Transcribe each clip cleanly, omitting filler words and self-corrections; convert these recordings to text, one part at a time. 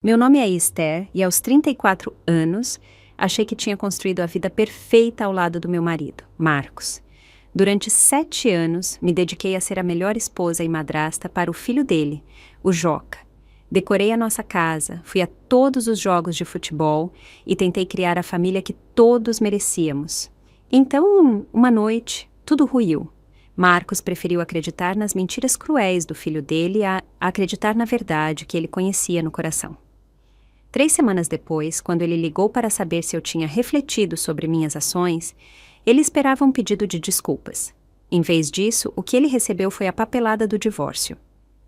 Meu nome é Esther e aos 34 anos, achei que tinha construído a vida perfeita ao lado do meu marido, Marcos. Durante 7 anos, me dediquei a ser a melhor esposa e madrasta para o filho dele, o Joca. Decorei a nossa casa, fui a todos os jogos de futebol e tentei criar a família que todos merecíamos. Então, uma noite, tudo ruiu. Marcos preferiu acreditar nas mentiras cruéis do filho dele a acreditar na verdade que ele conhecia no coração. 3 semanas depois, quando ele ligou para saber se eu tinha refletido sobre minhas ações, ele esperava um pedido de desculpas. Em vez disso, o que ele recebeu foi a papelada do divórcio.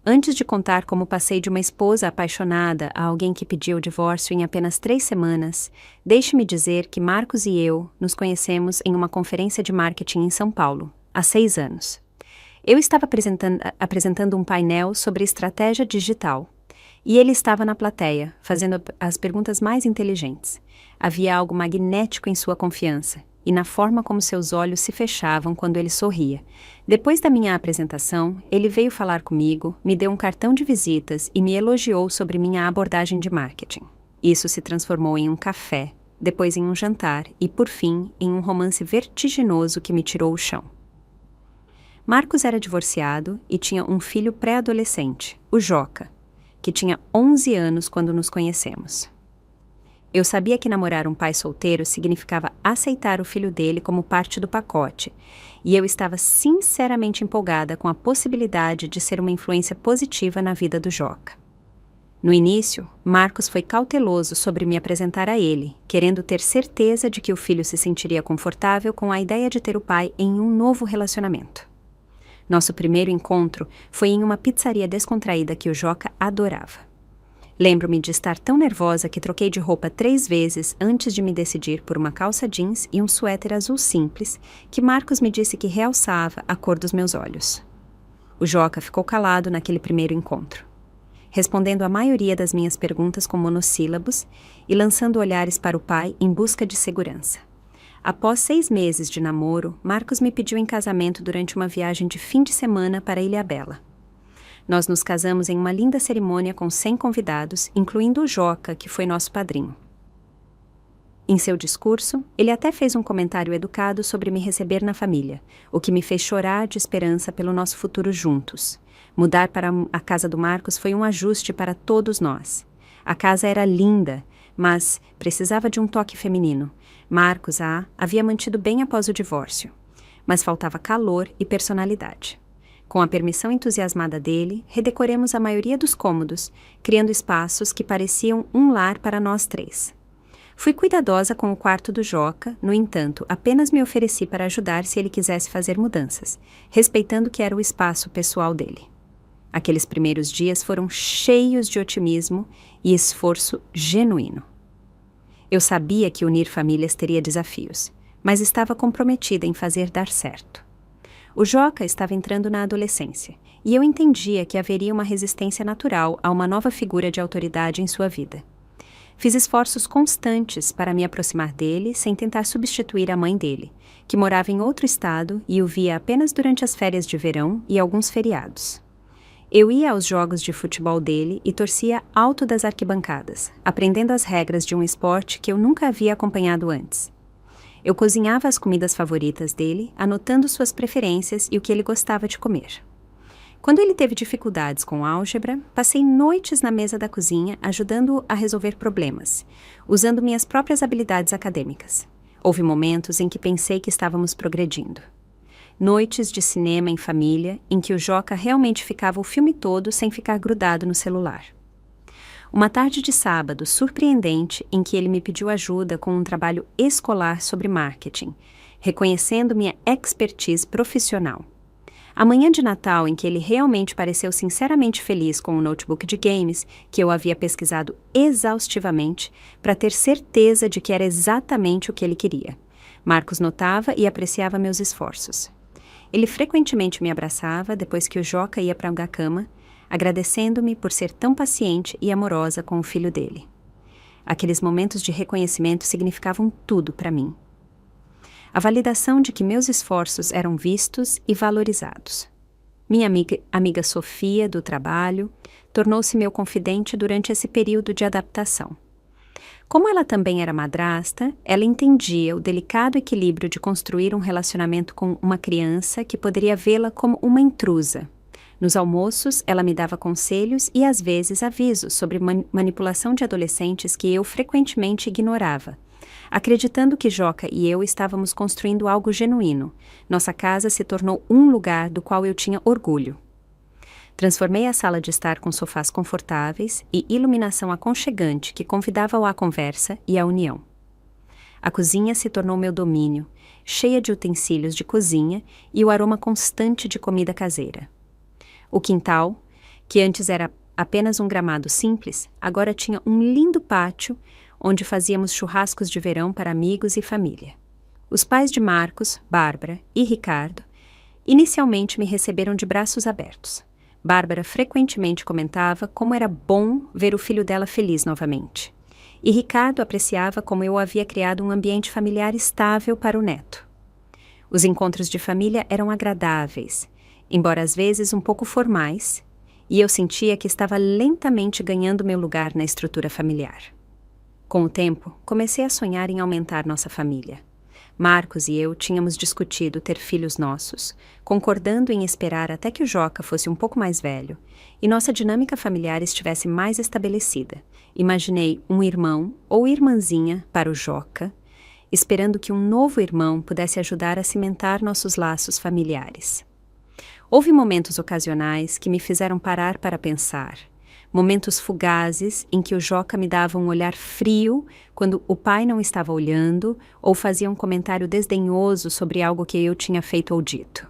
Antes de contar como passei de uma esposa apaixonada a alguém que pediu o divórcio em apenas 3 semanas, deixe-me dizer que Marcos e eu nos conhecemos em uma conferência de marketing em São Paulo, há 6 anos. Eu estava apresentando um painel sobre estratégia digital, e ele estava na plateia, fazendo as perguntas mais inteligentes. Havia algo magnético em sua confiança, e na forma como seus olhos se fechavam quando ele sorria. Depois da minha apresentação, ele veio falar comigo, me deu um cartão de visitas e me elogiou sobre minha abordagem de marketing. Isso se transformou em um café, depois em um jantar e, por fim, em um romance vertiginoso que me tirou o chão. Marcos era divorciado e tinha um filho pré-adolescente, o Joca, que tinha 11 anos quando nos conhecemos. Eu sabia que namorar um pai solteiro significava aceitar o filho dele como parte do pacote, e eu estava sinceramente empolgada com a possibilidade de ser uma influência positiva na vida do Joca. No início, Marcos foi cauteloso sobre me apresentar a ele, querendo ter certeza de que o filho se sentiria confortável com a ideia de ter o pai em um novo relacionamento. Nosso primeiro encontro foi em uma pizzaria descontraída que o Joca adorava. Lembro-me de estar tão nervosa que troquei de roupa 3 vezes antes de me decidir por uma calça jeans e um suéter azul simples que Marcos me disse que realçava a cor dos meus olhos. O Joca ficou calado naquele primeiro encontro, respondendo a maioria das minhas perguntas com monossílabos e lançando olhares para o pai em busca de segurança. Após 6 meses de namoro, Marcos me pediu em casamento durante uma viagem de fim de semana para Ilhabela. Nós nos casamos em uma linda cerimônia com 100 convidados, incluindo o Joca, que foi nosso padrinho. Em seu discurso, ele até fez um comentário educado sobre me receber na família, o que me fez chorar de esperança pelo nosso futuro juntos. Mudar para a casa do Marcos foi um ajuste para todos nós. A casa era linda, mas precisava de um toque feminino. Marcos a havia mantido bem após o divórcio, mas faltava calor e personalidade. Com a permissão entusiasmada dele, redecoremos a maioria dos cômodos, criando espaços que pareciam um lar para nós 3. Fui cuidadosa com o quarto do Joca, no entanto, apenas me ofereci para ajudar se ele quisesse fazer mudanças, respeitando que era o espaço pessoal dele. Aqueles primeiros dias foram cheios de otimismo e esforço genuíno. Eu sabia que unir famílias teria desafios, mas estava comprometida em fazer dar certo. O Joca estava entrando na adolescência, e eu entendia que haveria uma resistência natural a uma nova figura de autoridade em sua vida. Fiz esforços constantes para me aproximar dele sem tentar substituir a mãe dele, que morava em outro estado e o via apenas durante as férias de verão e alguns feriados. Eu ia aos jogos de futebol dele e torcia alto das arquibancadas, aprendendo as regras de um esporte que eu nunca havia acompanhado antes. Eu cozinhava as comidas favoritas dele, anotando suas preferências e o que ele gostava de comer. Quando ele teve dificuldades com álgebra, passei noites na mesa da cozinha ajudando-o a resolver problemas, usando minhas próprias habilidades acadêmicas. Houve momentos em que pensei que estávamos progredindo. Noites de cinema em família, em que o Joca realmente ficava o filme todo sem ficar grudado no celular. Uma tarde de sábado surpreendente em que ele me pediu ajuda com um trabalho escolar sobre marketing, reconhecendo minha expertise profissional. A manhã de Natal em que ele realmente pareceu sinceramente feliz com o notebook de games que eu havia pesquisado exaustivamente para ter certeza de que era exatamente o que ele queria. Marcos notava e apreciava meus esforços. Ele frequentemente me abraçava depois que o Joca ia para a cama, agradecendo-me por ser tão paciente e amorosa com o filho dele. Aqueles momentos de reconhecimento significavam tudo para mim. A validação de que meus esforços eram vistos e valorizados. Minha amiga Sofia, do trabalho, tornou-se meu confidente durante esse período de adaptação. Como ela também era madrasta, ela entendia o delicado equilíbrio de construir um relacionamento com uma criança que poderia vê-la como uma intrusa. Nos almoços, ela me dava conselhos e, às vezes, avisos sobre manipulação de adolescentes que eu frequentemente ignorava. Acreditando que Joca e eu estávamos construindo algo genuíno, nossa casa se tornou um lugar do qual eu tinha orgulho. Transformei a sala de estar com sofás confortáveis e iluminação aconchegante que convidava-o à conversa e à união. A cozinha se tornou meu domínio, cheia de utensílios de cozinha e o aroma constante de comida caseira. O quintal, que antes era apenas um gramado simples, agora tinha um lindo pátio onde fazíamos churrascos de verão para amigos e família. Os pais de Marcos, Bárbara e Ricardo inicialmente me receberam de braços abertos. Bárbara frequentemente comentava como era bom ver o filho dela feliz novamente. E Ricardo apreciava como eu havia criado um ambiente familiar estável para o neto. Os encontros de família eram agradáveis, embora às vezes um pouco formais, e eu sentia que estava lentamente ganhando meu lugar na estrutura familiar. Com o tempo, comecei a sonhar em aumentar nossa família. Marcos e eu tínhamos discutido ter filhos nossos, concordando em esperar até que o Joca fosse um pouco mais velho e nossa dinâmica familiar estivesse mais estabelecida. Imaginei um irmão ou irmãzinha para o Joca, esperando que um novo irmão pudesse ajudar a cimentar nossos laços familiares. Houve momentos ocasionais que me fizeram parar para pensar. Momentos fugazes em que o Joca me dava um olhar frio quando o pai não estava olhando ou fazia um comentário desdenhoso sobre algo que eu tinha feito ou dito.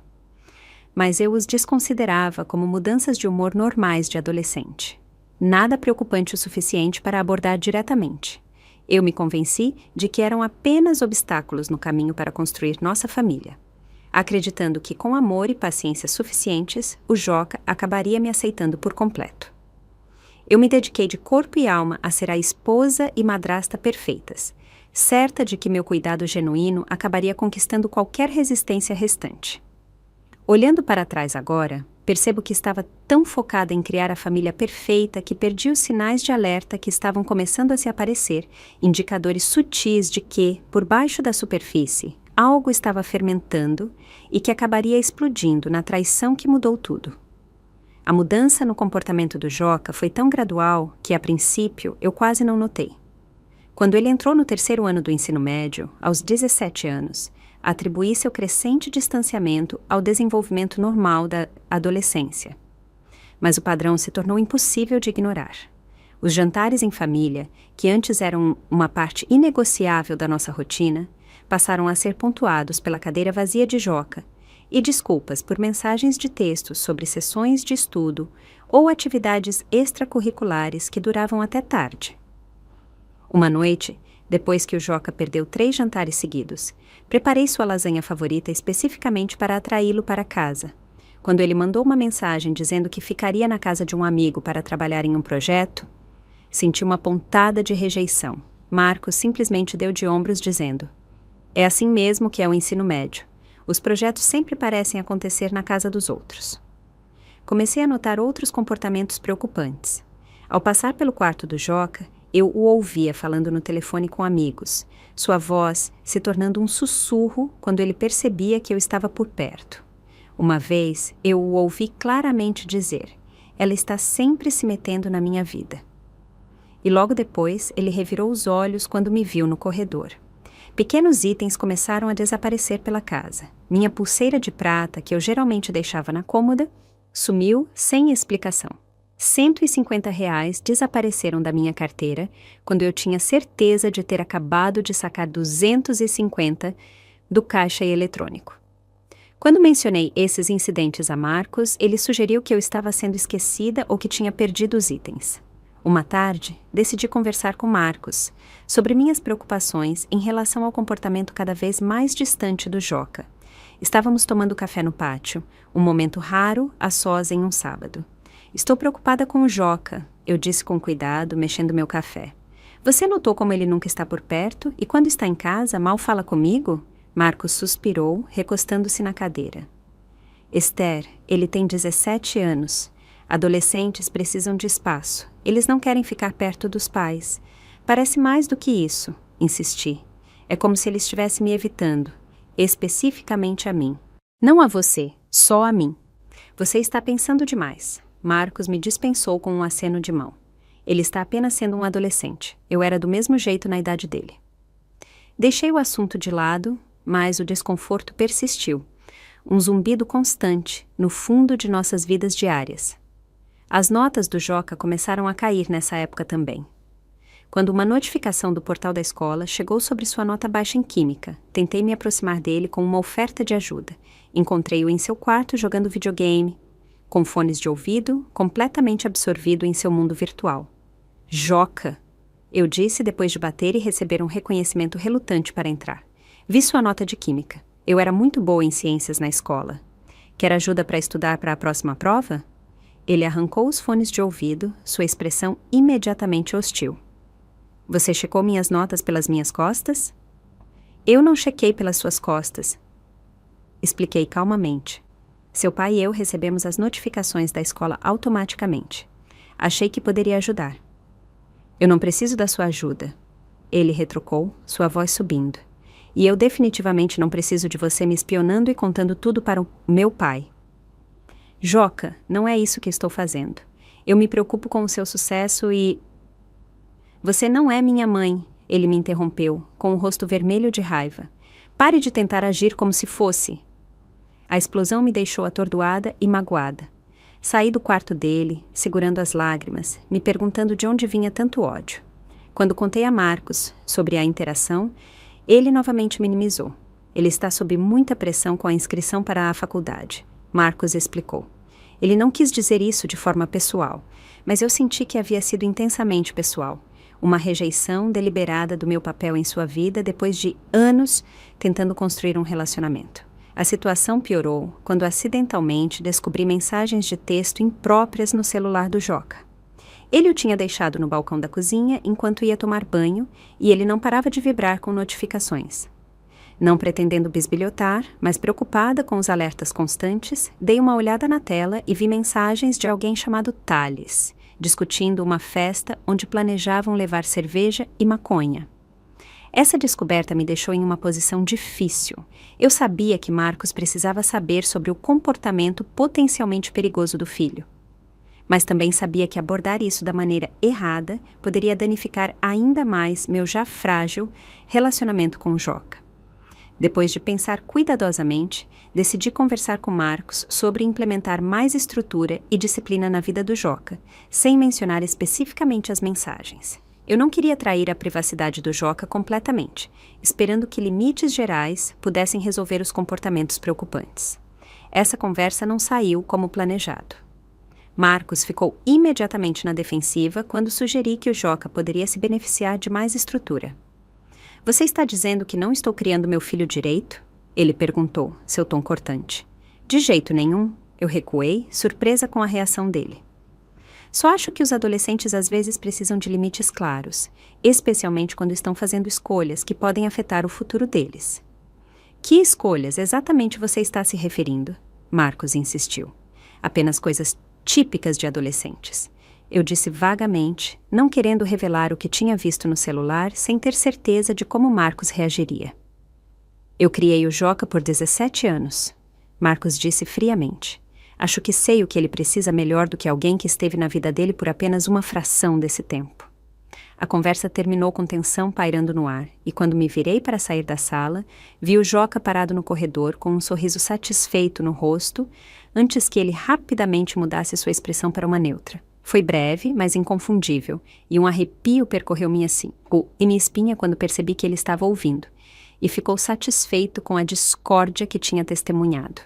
Mas eu os desconsiderava como mudanças de humor normais de adolescente. Nada preocupante o suficiente para abordar diretamente. Eu me convenci de que eram apenas obstáculos no caminho para construir nossa família, acreditando que com amor e paciência suficientes, o Joca acabaria me aceitando por completo. Eu me dediquei de corpo e alma a ser a esposa e madrasta perfeitas, certa de que meu cuidado genuíno acabaria conquistando qualquer resistência restante. Olhando para trás agora, percebo que estava tão focada em criar a família perfeita que perdi os sinais de alerta que estavam começando a se aparecer, indicadores sutis de que, por baixo da superfície, algo estava fermentando e que acabaria explodindo na traição que mudou tudo. A mudança no comportamento do Joca foi tão gradual que, a princípio, eu quase não notei. Quando ele entrou no 3º ano do ensino médio, aos 17 anos, atribuí seu crescente distanciamento ao desenvolvimento normal da adolescência. Mas o padrão se tornou impossível de ignorar. Os jantares em família, que antes eram uma parte inegociável da nossa rotina, passaram a ser pontuados pela cadeira vazia de Joca, e desculpas por mensagens de texto sobre sessões de estudo ou atividades extracurriculares que duravam até tarde. Uma noite, depois que o Joca perdeu 3 jantares seguidos, preparei sua lasanha favorita especificamente para atraí-lo para casa. Quando ele mandou uma mensagem dizendo que ficaria na casa de um amigo para trabalhar em um projeto, senti uma pontada de rejeição. Marcos simplesmente deu de ombros dizendo: "É assim mesmo que é o ensino médio. Os projetos sempre parecem acontecer na casa dos outros." Comecei a notar outros comportamentos preocupantes. Ao passar pelo quarto do Joca, eu o ouvia falando no telefone com amigos, sua voz se tornando um sussurro quando ele percebia que eu estava por perto. Uma vez, eu o ouvi claramente dizer: "Ela está sempre se metendo na minha vida." E logo depois, ele revirou os olhos quando me viu no corredor. Pequenos itens começaram a desaparecer pela casa. Minha pulseira de prata, que eu geralmente deixava na cômoda, sumiu sem explicação. R$ 150 desapareceram da minha carteira quando eu tinha certeza de ter acabado de sacar 250 do caixa eletrônico. Quando mencionei esses incidentes a Marcos, ele sugeriu que eu estava sendo esquecida ou que tinha perdido os itens. Uma tarde, decidi conversar com Marcos sobre minhas preocupações em relação ao comportamento cada vez mais distante do Joca. Estávamos tomando café no pátio, um momento raro a sós em um sábado. "Estou preocupada com o Joca", eu disse com cuidado, mexendo meu café. "Você notou como ele nunca está por perto e quando está em casa mal fala comigo?" Marcos suspirou, recostando-se na cadeira. Esther, ele tem 17 anos. Adolescentes precisam de espaço. Eles não querem ficar perto dos pais. Parece mais do que isso, insisti. É como se ele estivesse me evitando, especificamente a mim. Não a você, só a mim. Você está pensando demais. Marcos me dispensou com um aceno de mão. Ele está apenas sendo um adolescente. Eu era do mesmo jeito na idade dele. Deixei o assunto de lado, mas o desconforto persistiu. Um zumbido constante no fundo de nossas vidas diárias. As notas do Joca começaram a cair nessa época também. Quando uma notificação do portal da escola chegou sobre sua nota baixa em química, tentei me aproximar dele com uma oferta de ajuda. Encontrei-o em seu quarto jogando videogame, com fones de ouvido, completamente absorvido em seu mundo virtual. Joca! Eu disse depois de bater e receber um reconhecimento relutante para entrar. Vi sua nota de química. Eu era muito boa em ciências na escola. Quer ajuda para estudar para a próxima prova? Ele arrancou os fones de ouvido, sua expressão imediatamente hostil. Você checou minhas notas pelas minhas costas? Eu não chequei pelas suas costas. Expliquei calmamente. Seu pai e eu recebemos as notificações da escola automaticamente. Achei que poderia ajudar. Eu não preciso da sua ajuda. Ele retrucou, sua voz subindo. E eu definitivamente não preciso de você me espionando e contando tudo para o meu pai. Joca, não é isso que estou fazendo. Eu me preocupo com o seu sucesso e... Você não é minha mãe, ele me interrompeu, com o rosto vermelho de raiva. Pare de tentar agir como se fosse. A explosão me deixou atordoada e magoada. Saí do quarto dele, segurando as lágrimas, me perguntando de onde vinha tanto ódio. Quando contei a Marcos sobre a interação, ele novamente minimizou. Ele está sob muita pressão com a inscrição para a faculdade. Marcos explicou. Ele não quis dizer isso de forma pessoal, mas eu senti que havia sido intensamente pessoal. Uma rejeição deliberada do meu papel em sua vida depois de anos tentando construir um relacionamento. A situação piorou quando acidentalmente descobri mensagens de texto impróprias no celular do Joca. Ele o tinha deixado no balcão da cozinha enquanto ia tomar banho e ele não parava de vibrar com notificações. Não pretendendo bisbilhotar, mas preocupada com os alertas constantes, dei uma olhada na tela e vi mensagens de alguém chamado Thales, discutindo uma festa onde planejavam levar cerveja e maconha. Essa descoberta me deixou em uma posição difícil. Eu sabia que Marcos precisava saber sobre o comportamento potencialmente perigoso do filho. Mas também sabia que abordar isso da maneira errada poderia danificar ainda mais meu já frágil relacionamento com o Joca. Depois de pensar cuidadosamente, decidi conversar com Marcos sobre implementar mais estrutura e disciplina na vida do Joca, sem mencionar especificamente as mensagens. Eu não queria trair a privacidade do Joca completamente, esperando que limites gerais pudessem resolver os comportamentos preocupantes. Essa conversa não saiu como planejado. Marcos ficou imediatamente na defensiva quando sugeri que o Joca poderia se beneficiar de mais estrutura. Você está dizendo que não estou criando meu filho direito? Ele perguntou, seu tom cortante. De jeito nenhum, eu recuei, surpresa com a reação dele. Só acho que os adolescentes às vezes precisam de limites claros, especialmente quando estão fazendo escolhas que podem afetar o futuro deles. Que escolhas exatamente você está se referindo? Marcos insistiu. Apenas coisas típicas de adolescentes. Eu disse vagamente, não querendo revelar o que tinha visto no celular sem ter certeza de como Marcos reagiria. Eu criei o Joca por 17 anos. Marcos disse friamente. Acho que sei o que ele precisa melhor do que alguém que esteve na vida dele por apenas uma fração desse tempo. A conversa terminou com tensão pairando no ar, e quando me virei para sair da sala, vi o Joca parado no corredor com um sorriso satisfeito no rosto, antes que ele rapidamente mudasse sua expressão para uma neutra. Foi breve, mas inconfundível, e um arrepio percorreu minha espinha quando percebi que ele estava ouvindo, e ficou satisfeito com a discórdia que tinha testemunhado.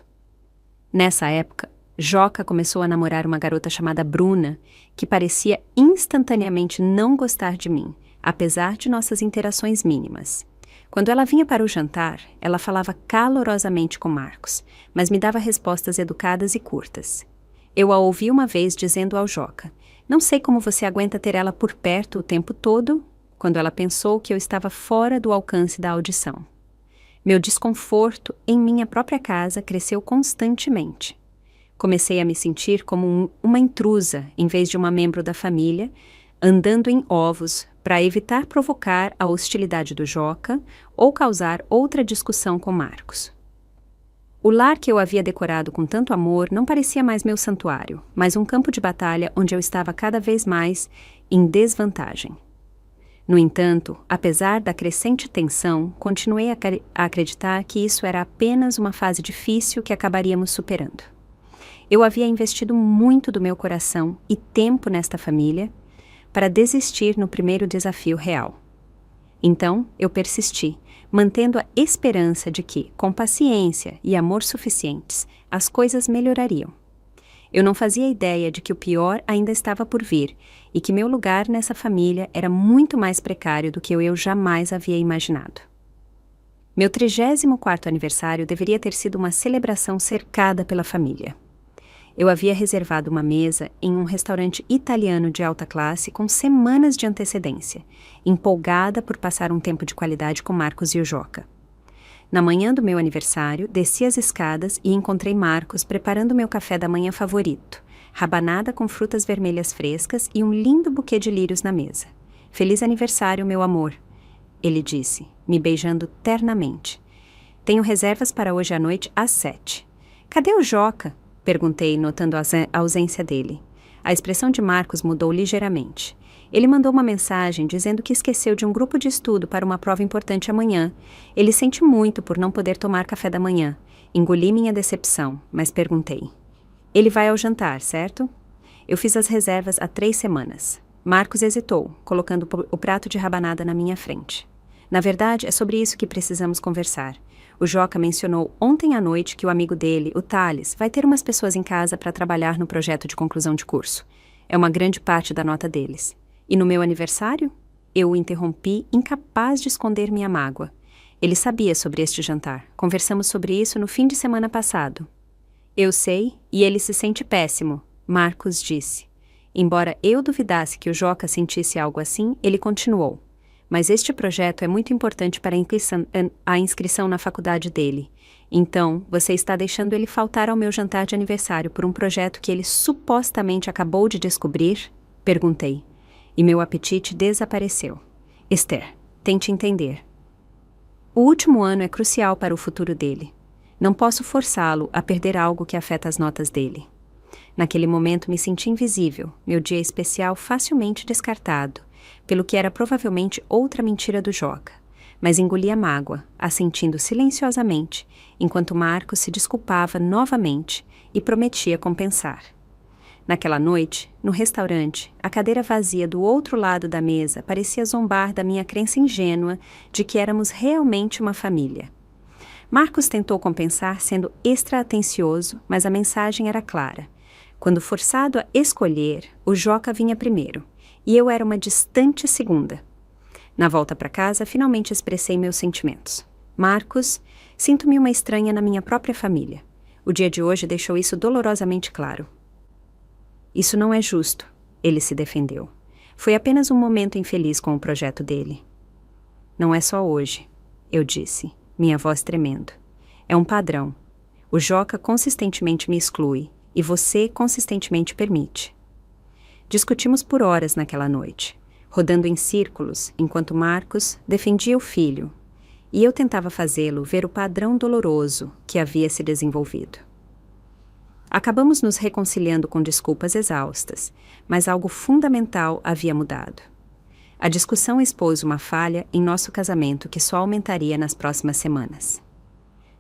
Nessa época, Joca começou a namorar uma garota chamada Bruna, que parecia instantaneamente não gostar de mim, apesar de nossas interações mínimas. Quando ela vinha para o jantar, ela falava calorosamente com Marcos, mas me dava respostas educadas e curtas. Eu a ouvi uma vez dizendo ao Joca, não sei como você aguenta ter ela por perto o tempo todo, quando ela pensou que eu estava fora do alcance da audição. Meu desconforto em minha própria casa cresceu constantemente. Comecei a me sentir como uma intrusa em vez de uma membro da família, andando em ovos para evitar provocar a hostilidade do Joca ou causar outra discussão com Marcos. O lar que eu havia decorado com tanto amor não parecia mais meu santuário, mas um campo de batalha onde eu estava cada vez mais em desvantagem. No entanto, apesar da crescente tensão, continuei a acreditar que isso era apenas uma fase difícil que acabaríamos superando. Eu havia investido muito do meu coração e tempo nesta família para desistir no primeiro desafio real. Então, eu persisti, mantendo a esperança de que, com paciência e amor suficientes, as coisas melhorariam. Eu não fazia ideia de que o pior ainda estava por vir e que meu lugar nessa família era muito mais precário do que eu jamais havia imaginado. Meu 34º aniversário deveria ter sido uma celebração cercada pela família. Eu havia reservado uma mesa em um restaurante italiano de alta classe com semanas de antecedência, empolgada por passar um tempo de qualidade com Marcos e o Joca. Na manhã do meu aniversário, desci as escadas e encontrei Marcos preparando meu café da manhã favorito, rabanada com frutas vermelhas frescas e um lindo buquê de lírios na mesa. "Feliz aniversário, meu amor", ele disse, me beijando ternamente. "Tenho reservas para hoje à noite às 7. "Cadê o Joca?", perguntei, notando a ausência dele. A expressão de Marcos mudou ligeiramente. Ele mandou uma mensagem dizendo que esqueceu de um grupo de estudo para uma prova importante amanhã. Ele sente muito por não poder tomar café da manhã. Engoli minha decepção, mas perguntei. "Ele vai ao jantar, certo?" Eu fiz as reservas há 3 semanas. Marcos hesitou, colocando o prato de rabanada na minha frente. "Na verdade, é sobre isso que precisamos conversar. O Joca mencionou ontem à noite que o amigo dele, o Thales, vai ter umas pessoas em casa para trabalhar no projeto de conclusão de curso. É uma grande parte da nota deles. E no meu aniversário?" Eu o interrompi, incapaz de esconder minha mágoa. Ele sabia sobre este jantar. Conversamos sobre isso no fim de semana passado. "Eu sei, e ele se sente péssimo", Marcos disse. Embora eu duvidasse que o Joca sentisse algo assim, ele continuou. "Mas este projeto é muito importante para a inscrição na faculdade dele. Então, você está deixando ele faltar ao meu jantar de aniversário por um projeto que ele supostamente acabou de descobrir?" Perguntei. E meu apetite desapareceu. "Esther, tente entender. O último ano é crucial para o futuro dele. Não posso forçá-lo a perder algo que afeta as notas dele." Naquele momento me senti invisível, meu dia especial facilmente descartado, pelo que era provavelmente outra mentira do Joca. Mas engoli a mágoa, assentindo silenciosamente, enquanto Marcos se desculpava novamente e prometia compensar. Naquela noite, no restaurante, a cadeira vazia do outro lado da mesa parecia zombar da minha crença ingênua de que éramos realmente uma família. Marcos tentou compensar sendo extra-atencioso, mas a mensagem era clara. Quando forçado a escolher, o Joca vinha primeiro, e eu era uma distante segunda. Na volta para casa, finalmente expressei meus sentimentos. "Marcos, sinto-me uma estranha na minha própria família. O dia de hoje deixou isso dolorosamente claro." "Isso não é justo", ele se defendeu. "Foi apenas um momento infeliz com o projeto dele." "Não é só hoje", eu disse, minha voz tremendo. "É um padrão. O Joca consistentemente me exclui, e você consistentemente permite." Discutimos por horas naquela noite, rodando em círculos, enquanto Marcos defendia o filho, e eu tentava fazê-lo ver o padrão doloroso que havia se desenvolvido. Acabamos nos reconciliando com desculpas exaustas, mas algo fundamental havia mudado. A discussão expôs uma falha em nosso casamento que só aumentaria nas próximas semanas.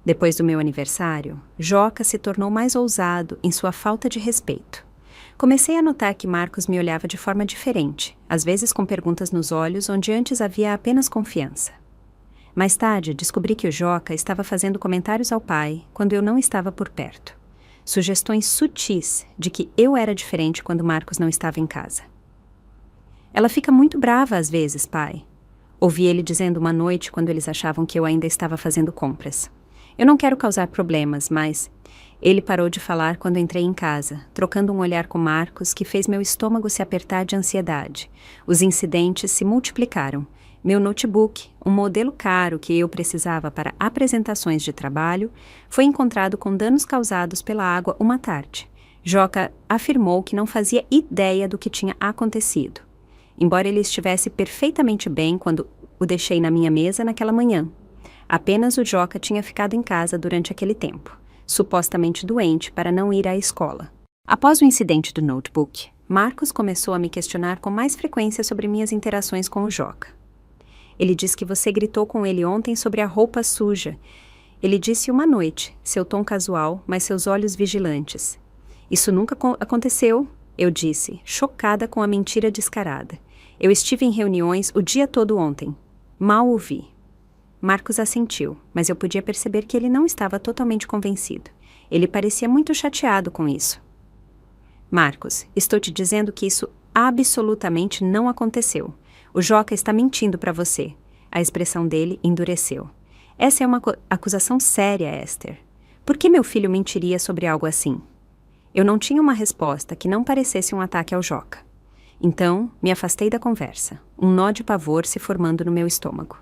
Depois do meu aniversário, Joca se tornou mais ousado em sua falta de respeito. Comecei a notar que Marcos me olhava de forma diferente, às vezes com perguntas nos olhos onde antes havia apenas confiança. Mais tarde, descobri que o Joca estava fazendo comentários ao pai quando eu não estava por perto. Sugestões sutis de que eu era diferente quando Marcos não estava em casa. "Ela fica muito brava às vezes, pai", ouvi ele dizendo uma noite quando eles achavam que eu ainda estava fazendo compras. "Eu não quero causar problemas, mas..." Ele parou de falar quando entrei em casa, trocando um olhar com Marcos que fez meu estômago se apertar de ansiedade. Os incidentes se multiplicaram, Meu notebook, um modelo caro que eu precisava para apresentações de trabalho, foi encontrado com danos causados pela água uma tarde. Joca afirmou que não fazia ideia do que tinha acontecido, embora ele estivesse perfeitamente bem quando o deixei na minha mesa naquela manhã. Apenas o Joca tinha ficado em casa durante aquele tempo, supostamente doente para não ir à escola. Após o incidente do notebook, Marcos começou a me questionar com mais frequência sobre minhas interações com o Joca. Ele disse que você gritou com ele ontem sobre a roupa suja. Ele disse uma noite, seu tom casual, mas seus olhos vigilantes. Isso nunca aconteceu, eu disse, chocada com a mentira descarada. Eu estive em reuniões o dia todo ontem. Mal ouvi. Marcos assentiu, mas eu podia perceber que ele não estava totalmente convencido. Ele parecia muito chateado com isso. Marcos, estou te dizendo que isso absolutamente não aconteceu. O Joca está mentindo para você. A expressão dele endureceu. Essa é uma acusação séria, Esther. Por que meu filho mentiria sobre algo assim? Eu não tinha uma resposta que não parecesse um ataque ao Joca. Então, me afastei da conversa, um nó de pavor se formando no meu estômago.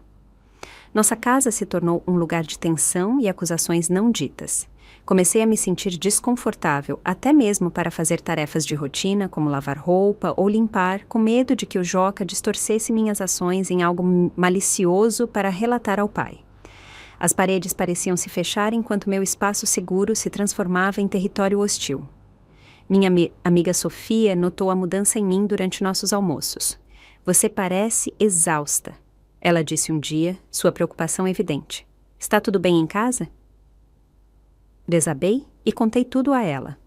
Nossa casa se tornou um lugar de tensão e acusações não ditas. Comecei a me sentir desconfortável, até mesmo para fazer tarefas de rotina, como lavar roupa ou limpar, com medo de que o Joca distorcesse minhas ações em algo malicioso para relatar ao pai. As paredes pareciam se fechar enquanto meu espaço seguro se transformava em território hostil. Minha amiga Sofia notou a mudança em mim durante nossos almoços. Você parece exausta, ela disse um dia, sua preocupação evidente. Está tudo bem em casa? Desabei e contei tudo a ela.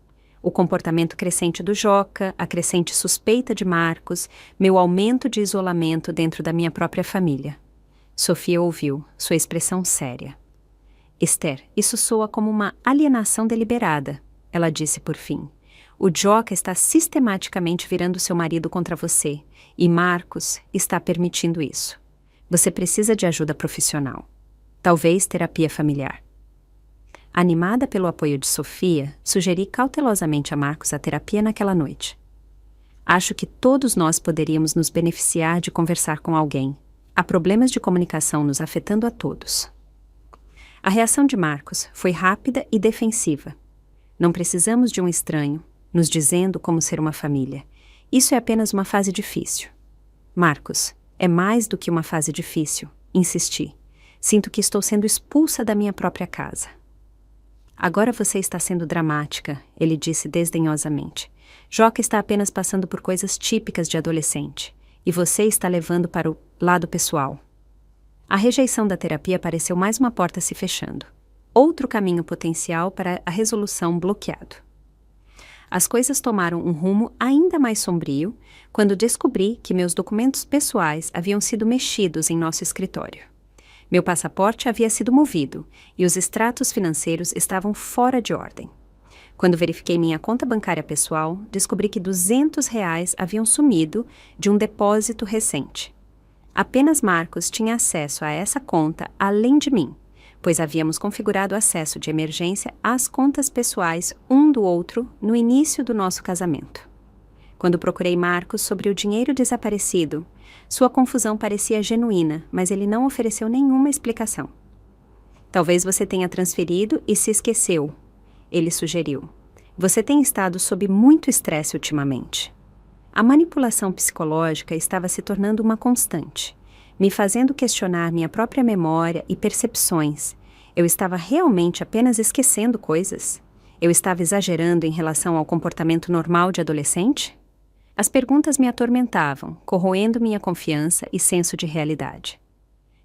O comportamento crescente do Joca, a crescente suspeita de Marcos, meu aumento de isolamento dentro da minha própria família. Sofia ouviu, sua expressão séria. Esther, isso soa como uma alienação deliberada, ela disse por fim. O Joca está sistematicamente virando seu marido contra você, e Marcos está permitindo isso. Você precisa de ajuda profissional. Talvez terapia familiar. Animada pelo apoio de Sofia, sugeri cautelosamente a Marcos a terapia naquela noite. Acho que todos nós poderíamos nos beneficiar de conversar com alguém. Há problemas de comunicação nos afetando a todos. A reação de Marcos foi rápida e defensiva. Não precisamos de um estranho, nos dizendo como ser uma família. Isso é apenas uma fase difícil. Marcos, é mais do que uma fase difícil, insisti. Sinto que estou sendo expulsa da minha própria casa. Agora você está sendo dramática, ele disse desdenhosamente. Joca está apenas passando por coisas típicas de adolescente, e você está levando para o lado pessoal. A rejeição da terapia pareceu mais uma porta se fechando. Outro caminho potencial para a resolução bloqueado. As coisas tomaram um rumo ainda mais sombrio quando descobri que meus documentos pessoais haviam sido mexidos em nosso escritório. Meu passaporte havia sido movido e os extratos financeiros estavam fora de ordem. Quando verifiquei minha conta bancária pessoal, descobri que R$ 200 haviam sumido de um depósito recente. Apenas Marcos tinha acesso a essa conta além de mim, pois havíamos configurado acesso de emergência às contas pessoais um do outro no início do nosso casamento. Quando procurei Marcos sobre o dinheiro desaparecido, sua confusão parecia genuína, mas ele não ofereceu nenhuma explicação. Talvez você tenha transferido e se esqueceu, ele sugeriu. Você tem estado sob muito estresse ultimamente. A manipulação psicológica estava se tornando uma constante, me fazendo questionar minha própria memória e percepções. Eu estava realmente apenas esquecendo coisas? Eu estava exagerando em relação ao comportamento normal de adolescente? As perguntas me atormentavam, corroendo minha confiança e senso de realidade.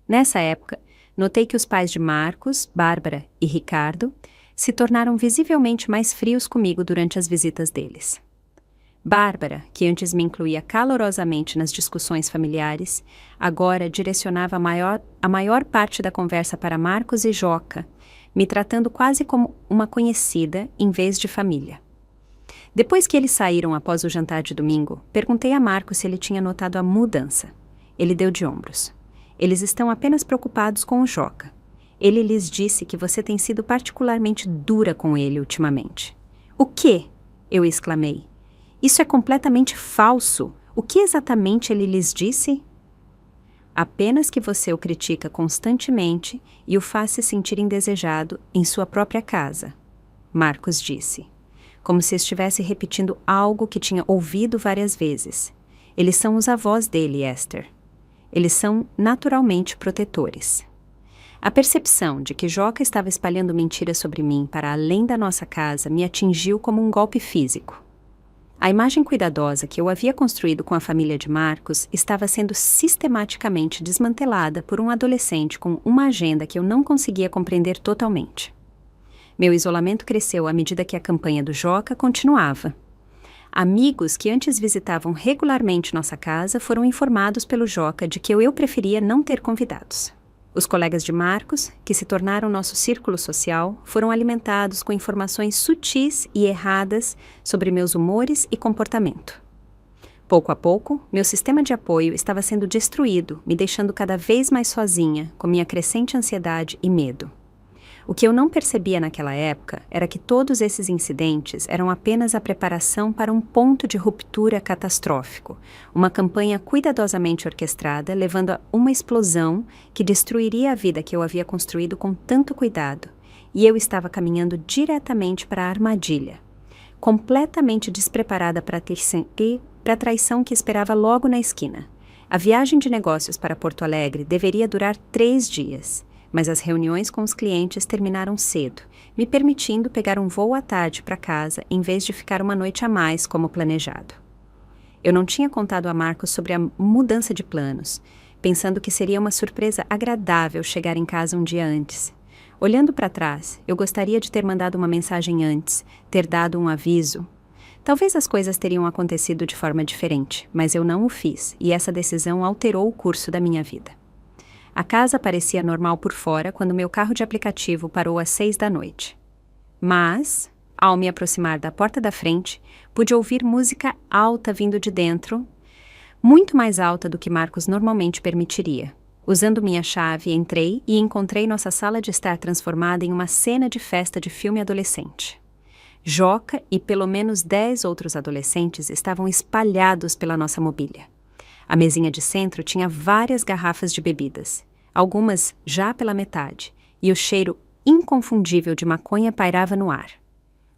Nessa época, notei que os pais de Marcos, Bárbara e Ricardo se tornaram visivelmente mais frios comigo durante as visitas deles. Bárbara, que antes me incluía calorosamente nas discussões familiares, agora direcionava a maior parte da conversa para Marcos e Joca, me tratando quase como uma conhecida em vez de família. Depois que eles saíram após o jantar de domingo, perguntei a Marcos se ele tinha notado a mudança. Ele deu de ombros. Eles estão apenas preocupados com o Joca. Ele lhes disse que você tem sido particularmente dura com ele ultimamente. O quê? Eu exclamei. Isso é completamente falso. O que exatamente ele lhes disse? apenas que você o critica constantemente e o faz se sentir indesejado em sua própria casa, Marcos disse, como se estivesse repetindo algo que tinha ouvido várias vezes. Eles são os avós dele, Esther. Eles são naturalmente protetores. A percepção de que Joca estava espalhando mentiras sobre mim para além da nossa casa me atingiu como um golpe físico. A imagem cuidadosa que eu havia construído com a família de Marcos estava sendo sistematicamente desmantelada por um adolescente com uma agenda que eu não conseguia compreender totalmente. Meu isolamento cresceu à medida que a campanha do Joca continuava. Amigos que antes visitavam regularmente nossa casa foram informados pelo Joca de que eu preferia não ter convidados. Os colegas de Marcos, que se tornaram nosso círculo social, foram alimentados com informações sutis e erradas sobre meus humores e comportamento. Pouco a pouco, meu sistema de apoio estava sendo destruído, me deixando cada vez mais sozinha, com minha crescente ansiedade e medo. O que eu não percebia naquela época era que todos esses incidentes eram apenas a preparação para um ponto de ruptura catastrófico, uma campanha cuidadosamente orquestrada levando a uma explosão que destruiria a vida que eu havia construído com tanto cuidado, e eu estava caminhando diretamente para a armadilha, completamente despreparada para a traição que esperava logo na esquina. A viagem de negócios para Porto Alegre deveria durar 3 dias. Mas as reuniões com os clientes terminaram cedo, me permitindo pegar um voo à tarde para casa em vez de ficar uma noite a mais como planejado. Eu não tinha contado a Marcos sobre a mudança de planos, pensando que seria uma surpresa agradável chegar em casa um dia antes. Olhando para trás, eu gostaria de ter mandado uma mensagem antes, ter dado um aviso. Talvez as coisas teriam acontecido de forma diferente, mas eu não o fiz, e essa decisão alterou o curso da minha vida. A casa parecia normal por fora quando meu carro de aplicativo parou às 6 da noite. Mas, ao me aproximar da porta da frente, pude ouvir música alta vindo de dentro, muito mais alta do que Marcos normalmente permitiria. Usando minha chave, entrei e encontrei nossa sala de estar transformada em uma cena de festa de filme adolescente. Joca e pelo menos 10 outros adolescentes estavam espalhados pela nossa mobília. A mesinha de centro tinha várias garrafas de bebidas, algumas já pela metade, e o cheiro inconfundível de maconha pairava no ar.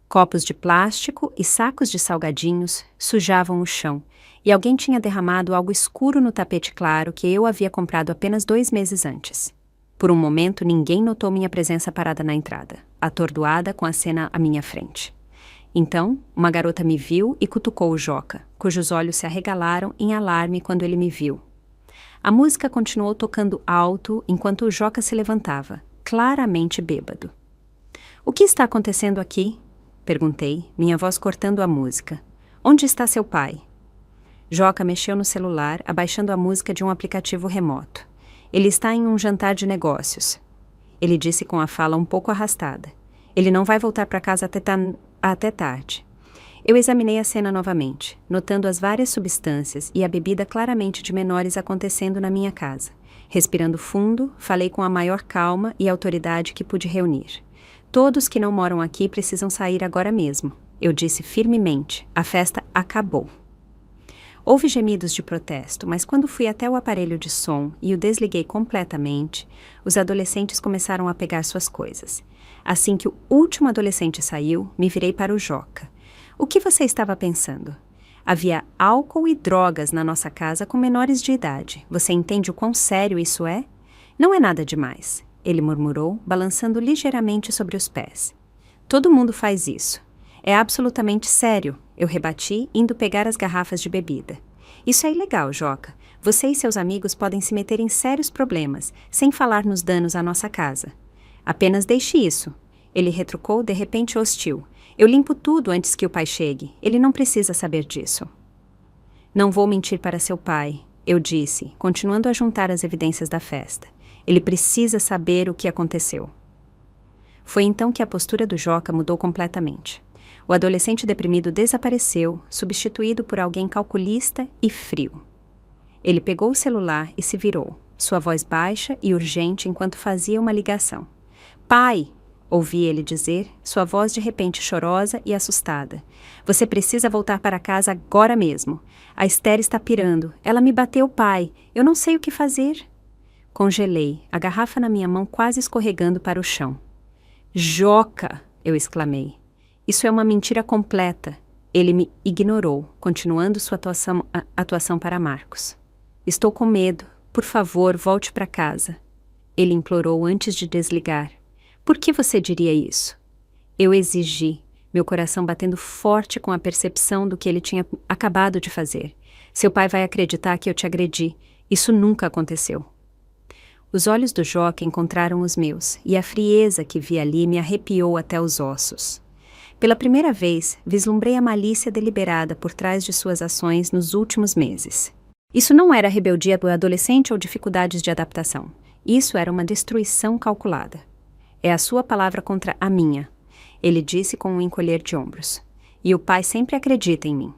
Copos de plástico e sacos de salgadinhos sujavam o chão, e alguém tinha derramado algo escuro no tapete claro que eu havia comprado apenas 2 meses antes. Por um momento, ninguém notou minha presença parada na entrada, atordoada com a cena à minha frente. Então, uma garota me viu e cutucou o Joca, cujos olhos se arregalaram em alarme quando ele me viu. A música continuou tocando alto enquanto o Joca se levantava, claramente bêbado. "O que está acontecendo aqui?" perguntei, minha voz cortando a música. "Onde está seu pai?" Joca mexeu no celular, abaixando a música de um aplicativo remoto. "Ele está em um jantar de negócios." Ele disse com a fala um pouco arrastada. "Ele não vai voltar para casa até tarde." Eu examinei a cena novamente, notando as várias substâncias e a bebida claramente de menores acontecendo na minha casa. Respirando fundo, falei com a maior calma e autoridade que pude reunir. "Todos que não moram aqui precisam sair agora mesmo." Eu disse firmemente. "A festa acabou." Houve gemidos de protesto, mas quando fui até o aparelho de som e o desliguei completamente, os adolescentes começaram a pegar suas coisas. Assim que o último adolescente saiu, me virei para o Joca. "O que você estava pensando? Havia álcool e drogas na nossa casa com menores de idade. Você entende o quão sério isso é? Não é nada demais," ele murmurou, balançando ligeiramente sobre os pés. "Todo mundo faz isso. É absolutamente sério," eu rebati, indo pegar as garrafas de bebida. "Isso é ilegal, Joca. Você e seus amigos podem se meter em sérios problemas, sem falar nos danos à nossa casa." "Apenas deixe isso," ele retrucou de repente hostil. "Eu limpo tudo antes que o pai chegue. Ele não precisa saber disso." "Não vou mentir para seu pai," eu disse, continuando a juntar as evidências da festa. "Ele precisa saber o que aconteceu." Foi então que a postura do Joca mudou completamente. O adolescente deprimido desapareceu, substituído por alguém calculista e frio. Ele pegou o celular e se virou, sua voz baixa e urgente enquanto fazia uma ligação. "Pai!" ouvi ele dizer, sua voz de repente chorosa e assustada. Você precisa voltar para casa agora mesmo. A Esther está pirando. Ela me bateu, pai. Eu não sei o que fazer. Congelei, a garrafa na minha mão quase escorregando para o chão. Joca! Eu exclamei. Isso é uma mentira completa. Ele me ignorou, continuando sua atuação para Marcos. Estou com medo. Por favor, volte para casa. Ele implorou antes de desligar. Por que você diria isso? Eu exigi, meu coração batendo forte com a percepção do que ele tinha acabado de fazer. Seu pai vai acreditar que eu te agredi. Isso nunca aconteceu. Os olhos do Joca encontraram os meus, e a frieza que vi ali me arrepiou até os ossos. Pela primeira vez, vislumbrei a malícia deliberada por trás de suas ações nos últimos meses. Isso não era rebeldia do adolescente ou dificuldades de adaptação. Isso era uma destruição calculada. É a sua palavra contra a minha, ele disse com um encolher de ombros. E o pai sempre acredita em mim.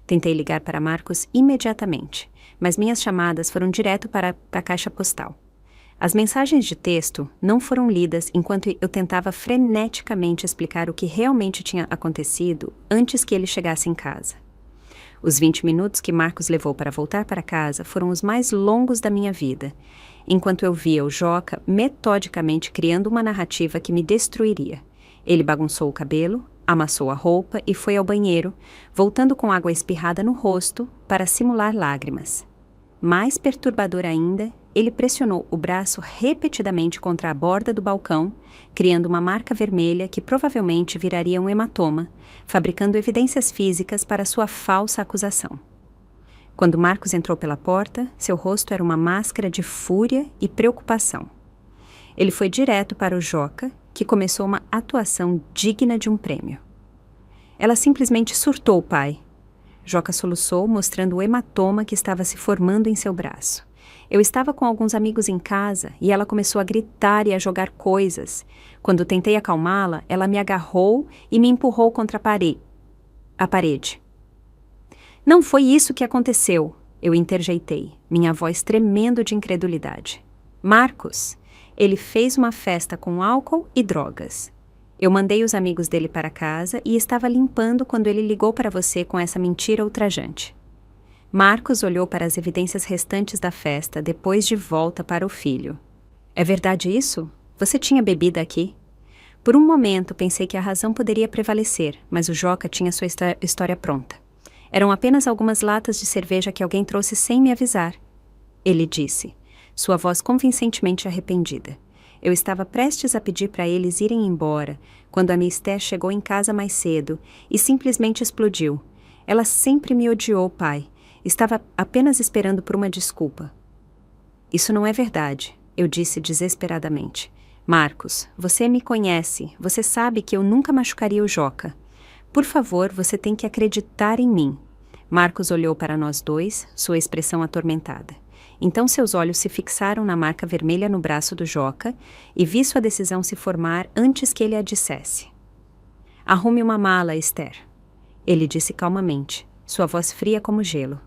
Tentei ligar para Marcos imediatamente, mas minhas chamadas foram direto para a caixa postal. As mensagens de texto não foram lidas enquanto eu tentava freneticamente explicar o que realmente tinha acontecido antes que ele chegasse em casa. Os 20 minutos que Marcos levou para voltar para casa foram os mais longos da minha vida, enquanto eu via o Joca metodicamente criando uma narrativa que me destruiria. Ele bagunçou o cabelo, amassou a roupa e foi ao banheiro, voltando com água espirrada no rosto para simular lágrimas. Mais perturbador ainda, ele pressionou o braço repetidamente contra a borda do balcão, criando uma marca vermelha que provavelmente viraria um hematoma, fabricando evidências físicas para sua falsa acusação. Quando Marcos entrou pela porta, seu rosto era uma máscara de fúria e preocupação. Ele foi direto para o Joca, que começou uma atuação digna de um prêmio. Ela simplesmente surtou, pai. Joca soluçou, mostrando o hematoma que estava se formando em seu braço. Eu estava com alguns amigos em casa e ela começou a gritar e a jogar coisas. Quando tentei acalmá-la, ela me agarrou e me empurrou contra a parede. Não foi isso que aconteceu, eu interjeitei, minha voz tremendo de incredulidade. Marcos, ele fez uma festa com álcool e drogas. Eu mandei os amigos dele para casa e estava limpando quando ele ligou para você com essa mentira ultrajante. Marcos olhou para as evidências restantes da festa, depois de volta para o filho. É verdade isso? Você tinha bebida aqui? Por um momento pensei que a razão poderia prevalecer, mas o Joca tinha sua história pronta. Eram apenas algumas latas de cerveja que alguém trouxe sem me avisar. Ele disse, sua voz convincentemente arrependida. Eu estava prestes a pedir para eles irem embora, quando a minha Esther chegou em casa mais cedo e simplesmente explodiu. Ela sempre me odiou, pai. Estava apenas esperando por uma desculpa. Isso não é verdade, eu disse desesperadamente. Marcos, você me conhece, você sabe que eu nunca machucaria o Joca. Por favor, você tem que acreditar em mim. Marcos olhou para nós dois, sua expressão atormentada. Então seus olhos se fixaram na marca vermelha no braço do Joca e vi sua decisão se formar antes que ele a dissesse. Arrume uma mala, Esther. Ele disse calmamente, sua voz fria como gelo.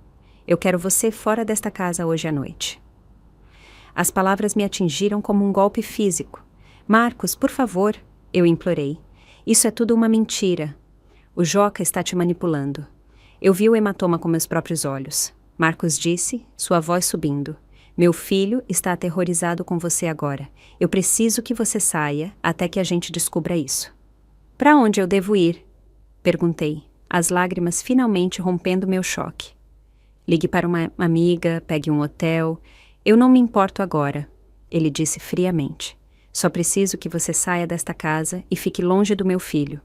Eu quero você fora desta casa hoje à noite. As palavras me atingiram como um golpe físico. Marcos, por favor, eu implorei. Isso é tudo uma mentira. O Joca está te manipulando. Eu vi o hematoma com meus próprios olhos. Marcos disse, sua voz subindo. Meu filho está aterrorizado com você agora. Eu preciso que você saia até que a gente descubra isso. Para onde eu devo ir? Perguntei, as lágrimas finalmente rompendo meu choque. Ligue para uma amiga, pegue um hotel. Eu não me importo agora, ele disse friamente. Só preciso que você saia desta casa e fique longe do meu filho.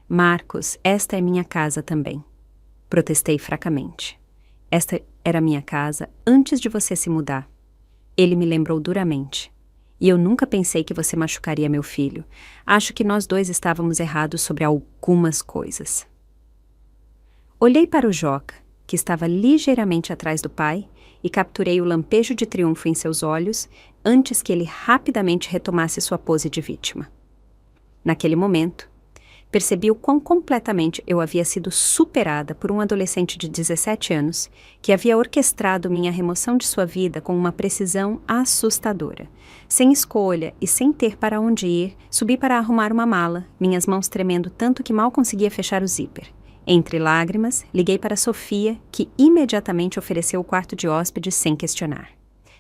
Marcos, esta é minha casa também. Protestei fracamente. Esta era minha casa antes de você se mudar. Ele me lembrou duramente. E eu nunca pensei que você machucaria meu filho. Acho que nós dois estávamos errados sobre algumas coisas. Olhei para o Joca, que estava ligeiramente atrás do pai, e capturei o lampejo de triunfo em seus olhos antes que ele rapidamente retomasse sua pose de vítima. Naquele momento, Percebi o quão completamente eu havia sido superada por um adolescente de 17 anos que havia orquestrado minha remoção de sua vida com uma precisão assustadora. Sem escolha e sem ter para onde ir, subi para arrumar uma mala, minhas mãos tremendo tanto que mal conseguia fechar o zíper. Entre lágrimas, liguei para Sofia, que imediatamente ofereceu o quarto de hóspedes sem questionar.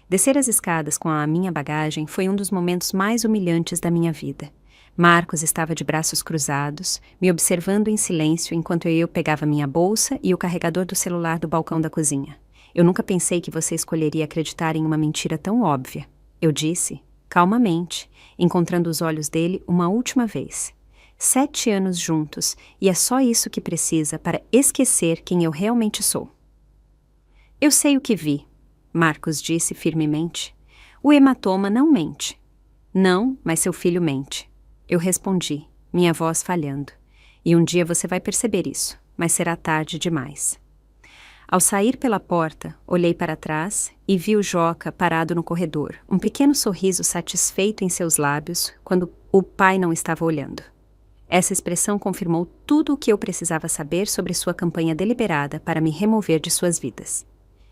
Descer as escadas com a minha bagagem foi um dos momentos mais humilhantes da minha vida. Marcos estava de braços cruzados, me observando em silêncio enquanto eu pegava minha bolsa e o carregador do celular do balcão da cozinha. Eu nunca pensei que você escolheria acreditar em uma mentira tão óbvia. Eu disse, calmamente, encontrando os olhos dele uma última vez. 7 anos juntos, e é só isso que precisa para esquecer quem eu realmente sou. Eu sei o que vi, Marcos disse firmemente. O hematoma não mente. Não, mas seu filho mente. Eu respondi, minha voz falhando. E um dia você vai perceber isso, mas será tarde demais. Ao sair pela porta, olhei para trás e vi o Joca parado no corredor, um pequeno sorriso satisfeito em seus lábios quando o pai não estava olhando. Essa expressão confirmou tudo o que eu precisava saber sobre sua campanha deliberada para me remover de suas vidas.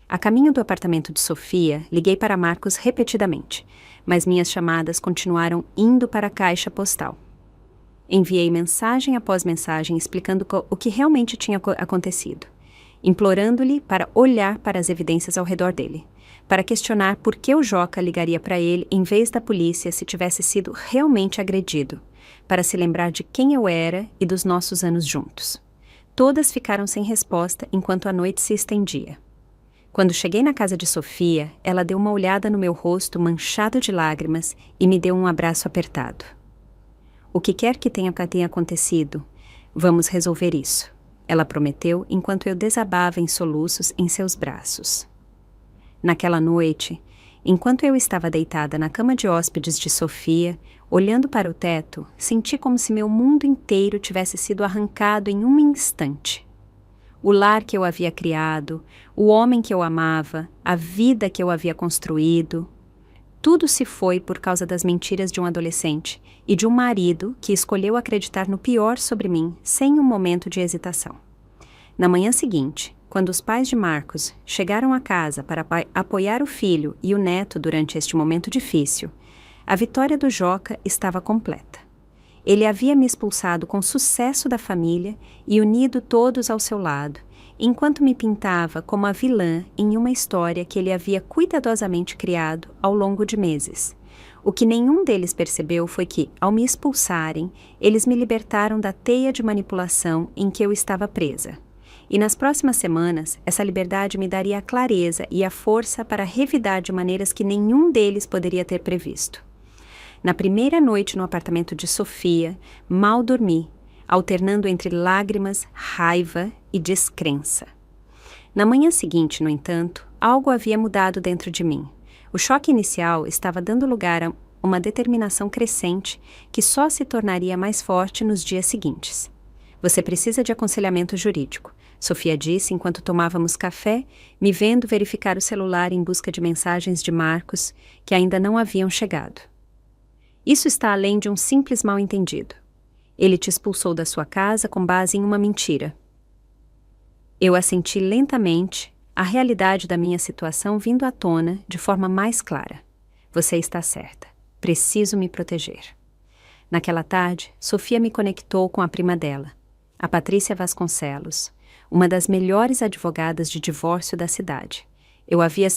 A caminho do apartamento de Sofia, liguei para Marcos repetidamente, mas minhas chamadas continuaram indo para a caixa postal. Enviei mensagem após mensagem explicando o que realmente tinha acontecido, implorando-lhe para olhar para as evidências ao redor dele, para questionar por que o Joca ligaria para ele em vez da polícia se tivesse sido realmente agredido, para se lembrar de quem eu era e dos nossos anos juntos. Todas ficaram sem resposta enquanto a noite se estendia. Quando cheguei na casa de Sofia, ela deu uma olhada no meu rosto manchado de lágrimas e me deu um abraço apertado. O que quer que tenha acontecido, vamos resolver isso, ela prometeu enquanto eu desabava em soluços em seus braços. Naquela noite, enquanto eu estava deitada na cama de hóspedes de Sofia, olhando para o teto, senti como se meu mundo inteiro tivesse sido arrancado em um instante. O lar que eu havia criado, o homem que eu amava, a vida que eu havia construído, tudo se foi por causa das mentiras de um adolescente e de um marido que escolheu acreditar no pior sobre mim sem um momento de hesitação. Na manhã seguinte, quando os pais de Marcos chegaram à casa para apoiar o filho e o neto durante este momento difícil, a vitória do Joca estava completa. Ele havia me expulsado com sucesso da família e unido todos ao seu lado, enquanto me pintava como a vilã em uma história que ele havia cuidadosamente criado ao longo de meses. O que nenhum deles percebeu foi que, ao me expulsarem, eles me libertaram da teia de manipulação em que eu estava presa. E nas próximas semanas, essa liberdade me daria a clareza e a força para revidar de maneiras que nenhum deles poderia ter previsto. Na primeira noite no apartamento de Sofia, mal dormi, alternando entre lágrimas, raiva e descrença. Na manhã seguinte, no entanto, algo havia mudado dentro de mim. O choque inicial estava dando lugar a uma determinação crescente que só se tornaria mais forte nos dias seguintes. Você precisa de aconselhamento jurídico, Sofia disse enquanto tomávamos café, me vendo verificar o celular em busca de mensagens de Marcos que ainda não haviam chegado. Isso está além de um simples mal-entendido. Ele te expulsou da sua casa com base em uma mentira. Eu assenti lentamente, a realidade da minha situação vindo à tona de forma mais clara. Você está certa. Preciso me proteger. Naquela tarde, Sofia me conectou com a prima dela, a Patrícia Vasconcelos, uma das melhores advogadas de divórcio da cidade. Eu havia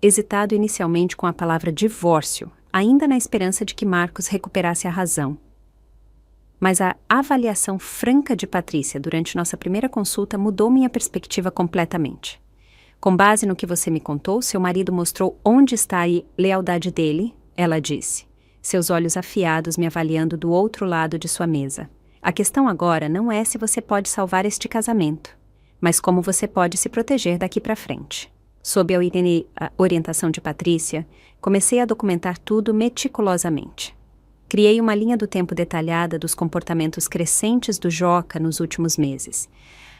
hesitado inicialmente com a palavra divórcio, ainda na esperança de que Marcos recuperasse a razão. Mas a avaliação franca de Patrícia durante nossa primeira consulta mudou minha perspectiva completamente. Com base no que você me contou, seu marido mostrou onde está a lealdade dele, ela disse, seus olhos afiados me avaliando do outro lado de sua mesa. A questão agora não é se você pode salvar este casamento, mas como você pode se proteger daqui para frente. Sob a orientação de Patrícia, comecei a documentar tudo meticulosamente. Criei uma linha do tempo detalhada dos comportamentos crescentes do Joca nos últimos meses,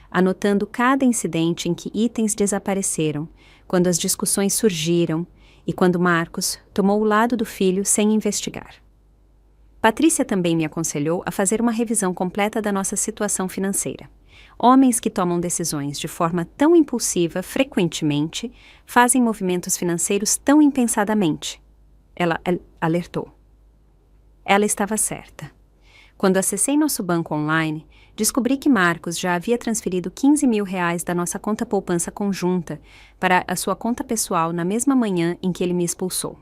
anotando cada incidente em que itens desapareceram, quando as discussões surgiram e quando Marcos tomou o lado do filho sem investigar. Patrícia também me aconselhou a fazer uma revisão completa da nossa situação financeira. Homens que tomam decisões de forma tão impulsiva frequentemente fazem movimentos financeiros tão impensadamente. Ela alertou. Ela estava certa. Quando acessei nosso banco online, descobri que Marcos já havia transferido R$ 15.000 da nossa conta poupança conjunta para a sua conta pessoal na mesma manhã em que ele me expulsou.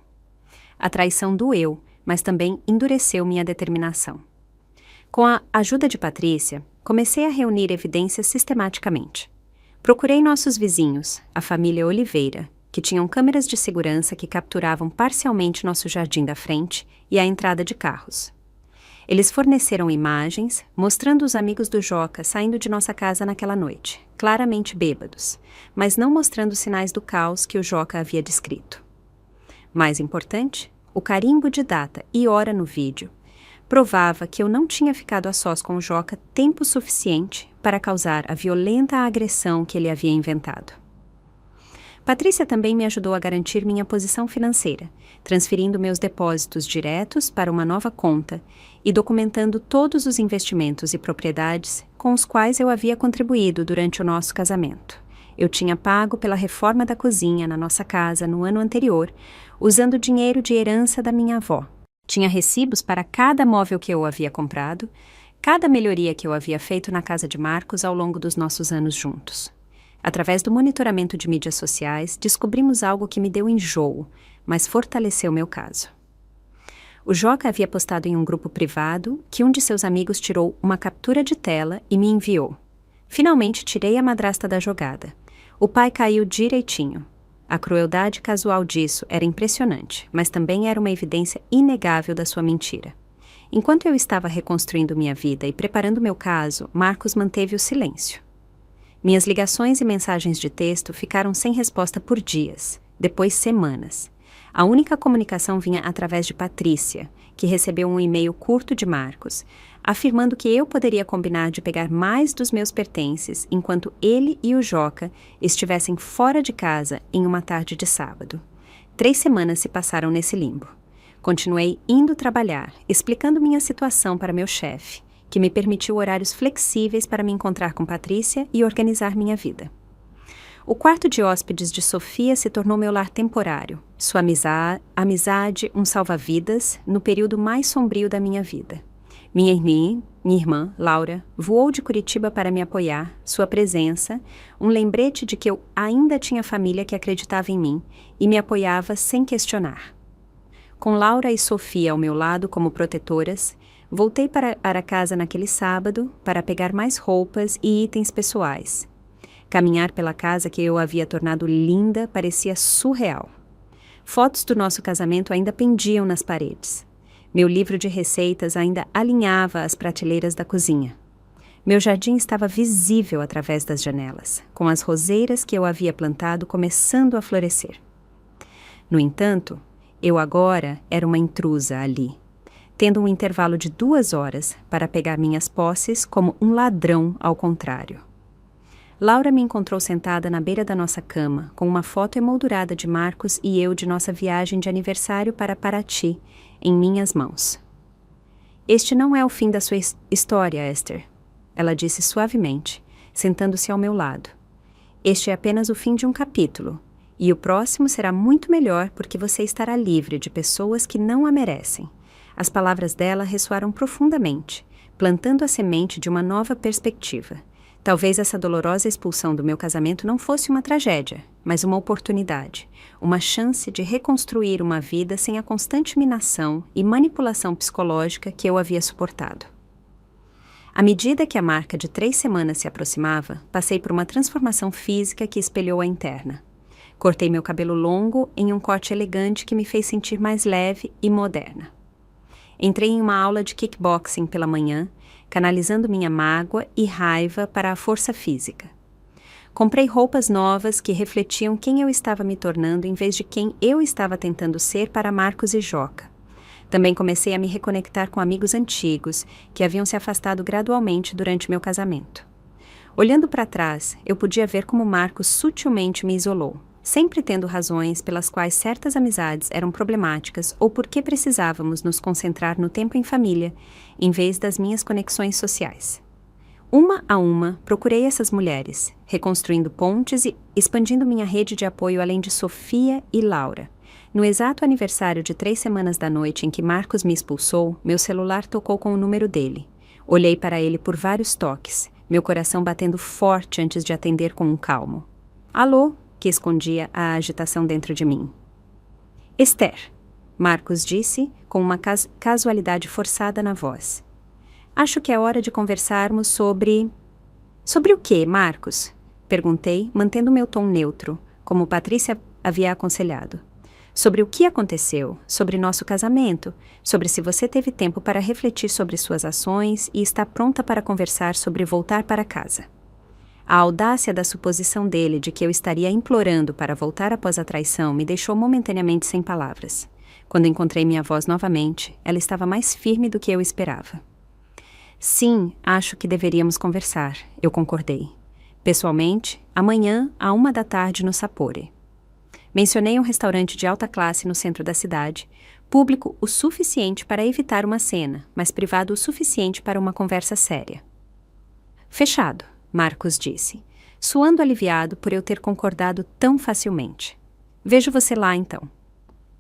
A traição doeu, mas também endureceu minha determinação. Com a ajuda de Patrícia, comecei a reunir evidências sistematicamente. Procurei nossos vizinhos, a família Oliveira, que tinham câmeras de segurança que capturavam parcialmente nosso jardim da frente e a entrada de carros. Eles forneceram imagens mostrando os amigos do Joca saindo de nossa casa naquela noite, claramente bêbados, mas não mostrando sinais do caos que o Joca havia descrito. Mais importante, o carimbo de data e hora no vídeo provava que eu não tinha ficado a sós com o Joca tempo suficiente para causar a violenta agressão que ele havia inventado. Patrícia também me ajudou a garantir minha posição financeira, transferindo meus depósitos diretos para uma nova conta e documentando todos os investimentos e propriedades com os quais eu havia contribuído durante o nosso casamento. Eu tinha pago pela reforma da cozinha na nossa casa no ano anterior, usando dinheiro de herança da minha avó. Tinha recibos para cada móvel que eu havia comprado, cada melhoria que eu havia feito na casa de Marcos ao longo dos nossos anos juntos. Através do monitoramento de mídias sociais, descobrimos algo que me deu enjoo, mas fortaleceu meu caso. O Joca havia postado em um grupo privado que um de seus amigos tirou uma captura de tela e me enviou. Finalmente tirei a madrasta da jogada. O pai caiu direitinho. A crueldade casual disso era impressionante, mas também era uma evidência inegável da sua mentira. Enquanto eu estava reconstruindo minha vida e preparando meu caso, Marcos manteve o silêncio. Minhas ligações e mensagens de texto ficaram sem resposta por dias, depois semanas. A única comunicação vinha através de Patrícia, que recebeu um e-mail curto de Marcos, afirmando que eu poderia combinar de pegar mais dos meus pertences enquanto ele e o Joca estivessem fora de casa em uma tarde de sábado. 3 semanas se passaram nesse limbo. Continuei indo trabalhar, explicando minha situação para meu chefe, que me permitiu horários flexíveis para me encontrar com Patrícia e organizar minha vida. O quarto de hóspedes de Sofia se tornou meu lar temporário, sua amizade, um salva-vidas no período mais sombrio da minha vida. Minha irmã, Laura, voou de Curitiba para me apoiar, sua presença, um lembrete de que eu ainda tinha família que acreditava em mim e me apoiava sem questionar. Com Laura e Sofia ao meu lado como protetoras, voltei para casa naquele sábado para pegar mais roupas e itens pessoais. Caminhar pela casa que eu havia tornado linda parecia surreal. Fotos do nosso casamento ainda pendiam nas paredes. Meu livro de receitas ainda alinhava as prateleiras da cozinha. Meu jardim estava visível através das janelas, com as roseiras que eu havia plantado começando a florescer. No entanto, eu agora era uma intrusa ali, tendo um intervalo de 2 horas para pegar minhas posses como um ladrão ao contrário. Laura me encontrou sentada na beira da nossa cama, com uma foto emoldurada de Marcos e eu de nossa viagem de aniversário para Paraty, em minhas mãos. Este não é o fim da sua história, Esther, ela disse suavemente, sentando-se ao meu lado. Este é apenas o fim de um capítulo, e o próximo será muito melhor porque você estará livre de pessoas que não a merecem. As palavras dela ressoaram profundamente, plantando a semente de uma nova perspectiva. Talvez essa dolorosa expulsão do meu casamento não fosse uma tragédia, mas uma oportunidade, uma chance de reconstruir uma vida sem a constante minação e manipulação psicológica que eu havia suportado. À medida que a marca de 3 semanas se aproximava, passei por uma transformação física que espelhou a interna. Cortei meu cabelo longo em um corte elegante que me fez sentir mais leve e moderna. Entrei em uma aula de kickboxing pela manhã, canalizando minha mágoa e raiva para a força física. Comprei roupas novas que refletiam quem eu estava me tornando em vez de quem eu estava tentando ser para Marcos e Joca. Também comecei a me reconectar com amigos antigos que haviam se afastado gradualmente durante meu casamento. Olhando para trás, eu podia ver como Marcos sutilmente me isolou, sempre tendo razões pelas quais certas amizades eram problemáticas ou porque precisávamos nos concentrar no tempo em família, em vez das minhas conexões sociais. Uma a uma, procurei essas mulheres, reconstruindo pontes e expandindo minha rede de apoio além de Sofia e Laura. No exato aniversário de 3 semanas da noite em que Marcos me expulsou, meu celular tocou com o número dele. Olhei para ele por vários toques, meu coração batendo forte antes de atender com um calmo. Alô, que escondia a agitação dentro de mim. Esther, Marcos disse, com uma casualidade forçada na voz. Acho que é hora de conversarmos sobre... Sobre o quê, Marcos? Perguntei, mantendo meu tom neutro, como Patrícia havia aconselhado. Sobre o que aconteceu, sobre nosso casamento, sobre se você teve tempo para refletir sobre suas ações e está pronta para conversar sobre voltar para casa. A audácia da suposição dele de que eu estaria implorando para voltar após a traição me deixou momentaneamente sem palavras. Quando encontrei minha voz novamente, ela estava mais firme do que eu esperava. Sim, acho que deveríamos conversar, eu concordei. Pessoalmente, amanhã, à 13h no Sapore. Mencionei um restaurante de alta classe no centro da cidade, público o suficiente para evitar uma cena, mas privado o suficiente para uma conversa séria. Fechado, Marcos disse, suando aliviado por eu ter concordado tão facilmente. Vejo você lá, então.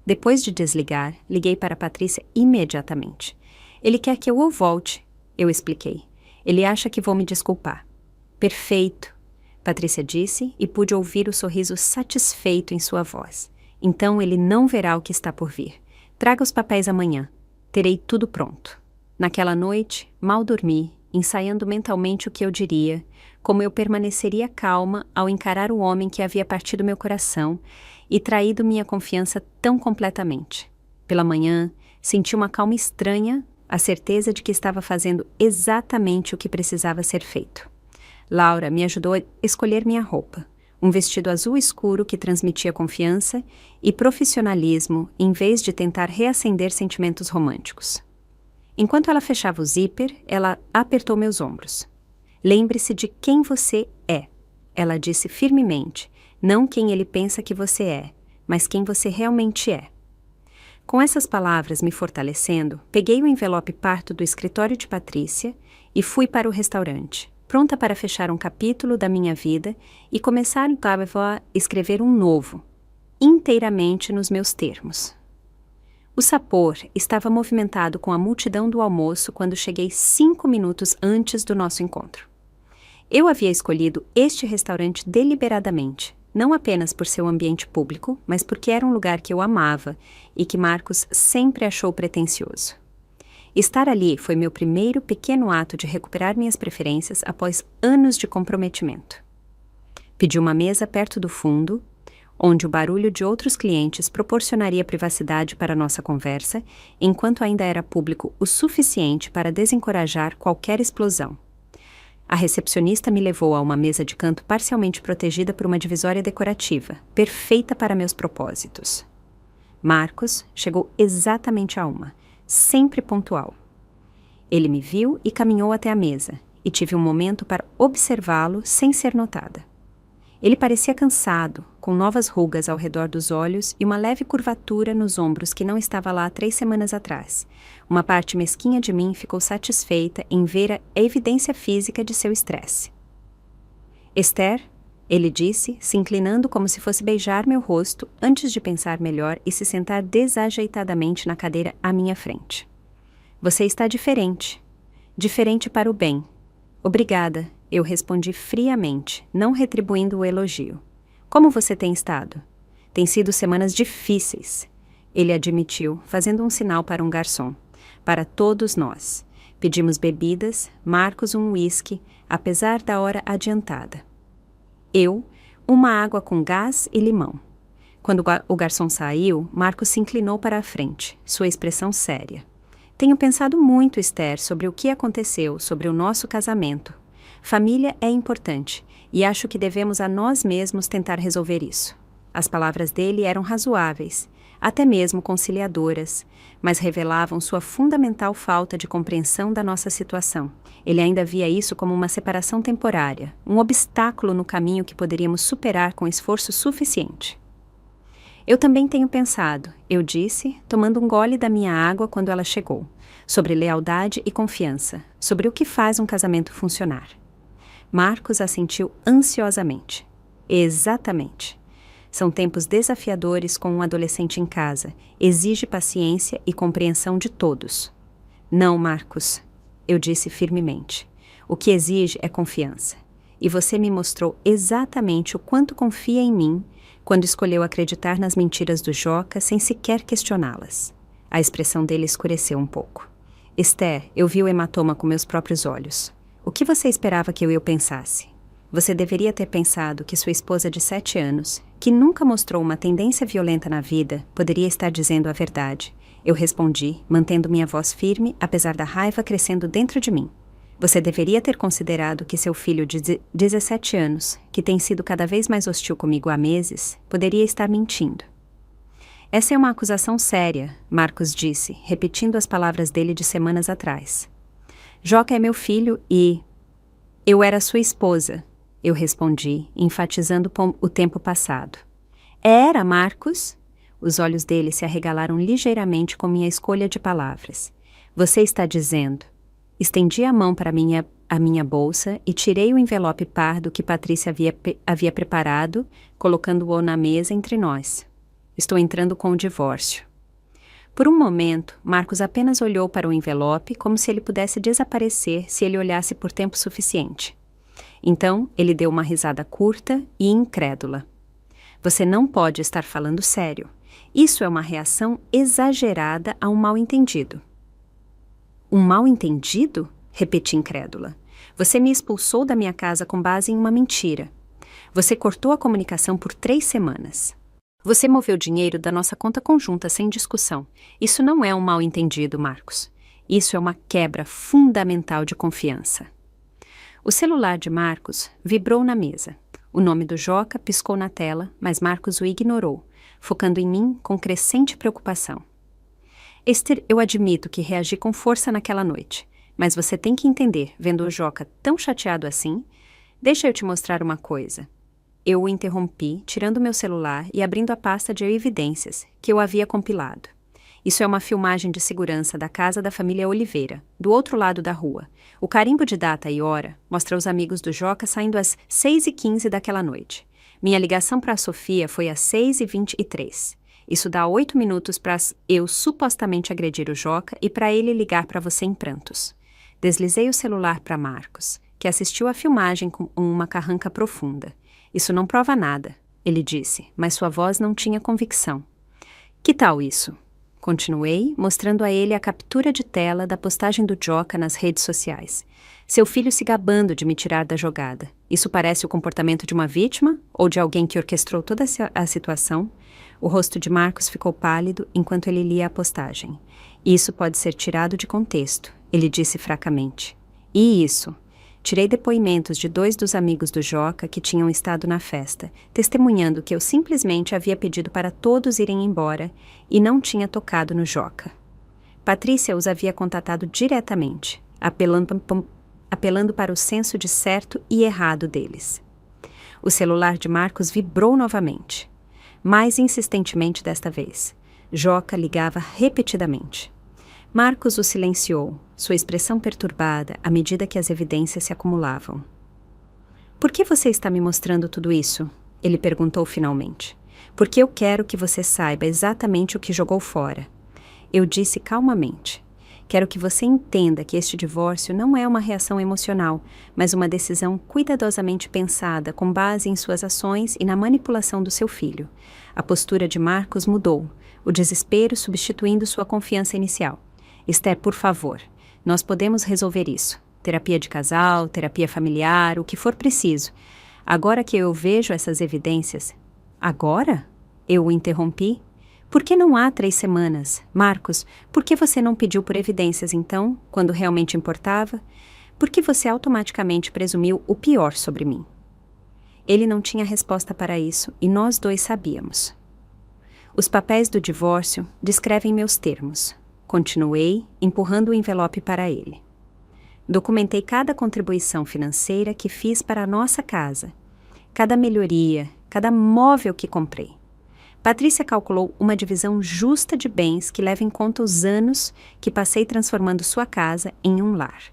Depois de desligar, liguei para Patrícia imediatamente. Ele quer que eu volte, eu expliquei. Ele acha que vou me desculpar. Perfeito, Patrícia disse e pude ouvir o sorriso satisfeito em sua voz. Então ele não verá o que está por vir. Traga os papéis amanhã. Terei tudo pronto. Naquela noite, mal dormi, ensaiando mentalmente o que eu diria, como eu permaneceria calma ao encarar o homem que havia partido meu coração e traído minha confiança tão completamente. Pela manhã, senti uma calma estranha, a certeza de que estava fazendo exatamente o que precisava ser feito. Laura me ajudou a escolher minha roupa, um vestido azul escuro que transmitia confiança e profissionalismo em vez de tentar reacender sentimentos românticos. Enquanto ela fechava o zíper, ela apertou meus ombros. Lembre-se de quem você é, ela disse firmemente, não quem ele pensa que você é, mas quem você realmente é. Com essas palavras me fortalecendo, peguei o envelope parto do escritório de Patrícia e fui para o restaurante, pronta para fechar um capítulo da minha vida e começar então a escrever um novo, inteiramente nos meus termos. O Sapore estava movimentado com a multidão do almoço quando cheguei 5 minutos antes do nosso encontro. Eu havia escolhido este restaurante deliberadamente, não apenas por seu ambiente público, mas porque era um lugar que eu amava e que Marcos sempre achou pretensioso. Estar ali foi meu primeiro pequeno ato de recuperar minhas preferências após anos de comprometimento. Pedi uma mesa perto do fundo, onde o barulho de outros clientes proporcionaria privacidade para nossa conversa, enquanto ainda era público o suficiente para desencorajar qualquer explosão. A recepcionista me levou a uma mesa de canto parcialmente protegida por uma divisória decorativa, perfeita para meus propósitos. Marcos chegou exatamente a 1h, sempre pontual. Ele me viu e caminhou até a mesa, e tive um momento para observá-lo sem ser notada. Ele parecia cansado, com novas rugas ao redor dos olhos e uma leve curvatura nos ombros que não estava lá 3 semanas atrás. Uma parte mesquinha de mim ficou satisfeita em ver a evidência física de seu estresse. Esther, ele disse, se inclinando como se fosse beijar meu rosto antes de pensar melhor e se sentar desajeitadamente na cadeira à minha frente. Você está diferente. Diferente para o bem. Obrigada, eu respondi friamente, não retribuindo o elogio. Como você tem estado? Tem sido semanas difíceis, ele admitiu, fazendo um sinal para um garçom. Para todos nós. Pedimos bebidas, Marcos um uísque, apesar da hora adiantada. Eu, uma água com gás e limão. Quando o garçom saiu, Marcos se inclinou para a frente, sua expressão séria. Tenho pensado muito, Esther, sobre o que aconteceu, sobre o nosso casamento. Família é importante, e acho que devemos a nós mesmos tentar resolver isso. As palavras dele eram razoáveis. até mesmo conciliadoras, mas revelavam sua fundamental falta de compreensão da nossa situação. Ele ainda via isso como uma separação temporária, um obstáculo no caminho que poderíamos superar com esforço suficiente. Eu também tenho pensado, eu disse, tomando um gole da minha água quando ela chegou, sobre lealdade e confiança, sobre o que faz um casamento funcionar. Marcos assentiu ansiosamente. Exatamente. São tempos desafiadores com um adolescente em casa. Exige paciência e compreensão de todos. Não, Marcos, eu disse firmemente. O que exige é confiança. E você me mostrou exatamente o quanto confia em mim quando escolheu acreditar nas mentiras do Joca sem sequer questioná-las. A expressão dele escureceu um pouco. Esther, eu vi o hematoma com meus próprios olhos. O que você esperava que eu pensasse? Você deveria ter pensado que sua esposa de 7 anos, que nunca mostrou uma tendência violenta na vida, poderia estar dizendo a verdade. Eu respondi, mantendo minha voz firme, apesar da raiva crescendo dentro de mim. Você deveria ter considerado que seu filho de 17 anos, que tem sido cada vez mais hostil comigo há meses, poderia estar mentindo. Essa é uma acusação séria, Marcos disse, repetindo as palavras dele de semanas atrás. Joca é meu filho e... Eu era sua esposa, eu respondi, enfatizando o tempo passado. Era, Marcos? Os olhos dele se arregalaram ligeiramente com minha escolha de palavras. Você está dizendo... Estendi a mão para a minha bolsa e tirei o envelope pardo que Patrícia havia preparado, colocando-o na mesa entre nós. Estou entrando com o divórcio. Por um momento, Marcos apenas olhou para o envelope como se ele pudesse desaparecer se ele olhasse por tempo suficiente. Então, ele deu uma risada curta e incrédula. Você não pode estar falando sério. Isso é uma reação exagerada a um mal-entendido. Um mal-entendido? Repeti incrédula. Você me expulsou da minha casa com base em uma mentira. Você cortou a comunicação por 3 semanas. Você moveu dinheiro da nossa conta conjunta sem discussão. Isso não é um mal-entendido, Marcos. Isso é uma quebra fundamental de confiança. O celular de Marcos vibrou na mesa. O nome do Joca piscou na tela, mas Marcos o ignorou, focando em mim com crescente preocupação. Esther, eu admito que reagi com força naquela noite, mas você tem que entender, vendo o Joca tão chateado assim, deixa eu te mostrar uma coisa. Eu o interrompi, tirando meu celular e abrindo a pasta de evidências que eu havia compilado. Isso é uma filmagem de segurança da casa da família Oliveira, do outro lado da rua. O carimbo de data e hora mostra os amigos do Joca saindo às 6h15 daquela noite. Minha ligação para a Sofia foi às 6h23. Isso dá 8 minutos para eu supostamente agredir o Joca e para ele ligar para você em prantos. Deslizei o celular para Marcos, que assistiu à filmagem com uma carranca profunda. Isso não prova nada, ele disse, mas sua voz não tinha convicção. Que tal isso? Continuei, mostrando a ele a captura de tela da postagem do Joca nas redes sociais. Seu filho se gabando de me tirar da jogada. Isso parece o comportamento de uma vítima ou de alguém que orquestrou toda a situação? O rosto de Marcos ficou pálido enquanto ele lia a postagem. Isso pode ser tirado de contexto, ele disse fracamente. E isso? Tirei depoimentos de 2 dos amigos do Joca que tinham estado na festa, testemunhando que eu simplesmente havia pedido para todos irem embora e não tinha tocado no Joca. Patrícia os havia contatado diretamente, apelando para o senso de certo e errado deles. O celular de Marcos vibrou novamente. Mais insistentemente desta vez. Joca ligava repetidamente. Marcos o silenciou, sua expressão perturbada à medida que as evidências se acumulavam. Por que você está me mostrando tudo isso? Ele perguntou finalmente. Porque eu quero que você saiba exatamente o que jogou fora. Eu disse calmamente. Quero que você entenda que este divórcio não é uma reação emocional, mas uma decisão cuidadosamente pensada com base em suas ações e na manipulação do seu filho. A postura de Marcos mudou, o desespero substituindo sua confiança inicial. Esther, por favor, nós podemos resolver isso. Terapia de casal, terapia familiar, o que for preciso. Agora que eu vejo essas evidências... Agora? Eu o interrompi. Por que não há 3 semanas? Marcos, por que você não pediu por evidências então, quando realmente importava? Por que você automaticamente presumiu o pior sobre mim? Ele não tinha resposta para isso, e nós 2 sabíamos. Os papéis do divórcio descrevem meus termos. Continuei, empurrando o envelope para ele. Documentei cada contribuição financeira que fiz para a nossa casa, cada melhoria, cada móvel que comprei. Patrícia calculou uma divisão justa de bens que leva em conta os anos que passei transformando sua casa em um lar.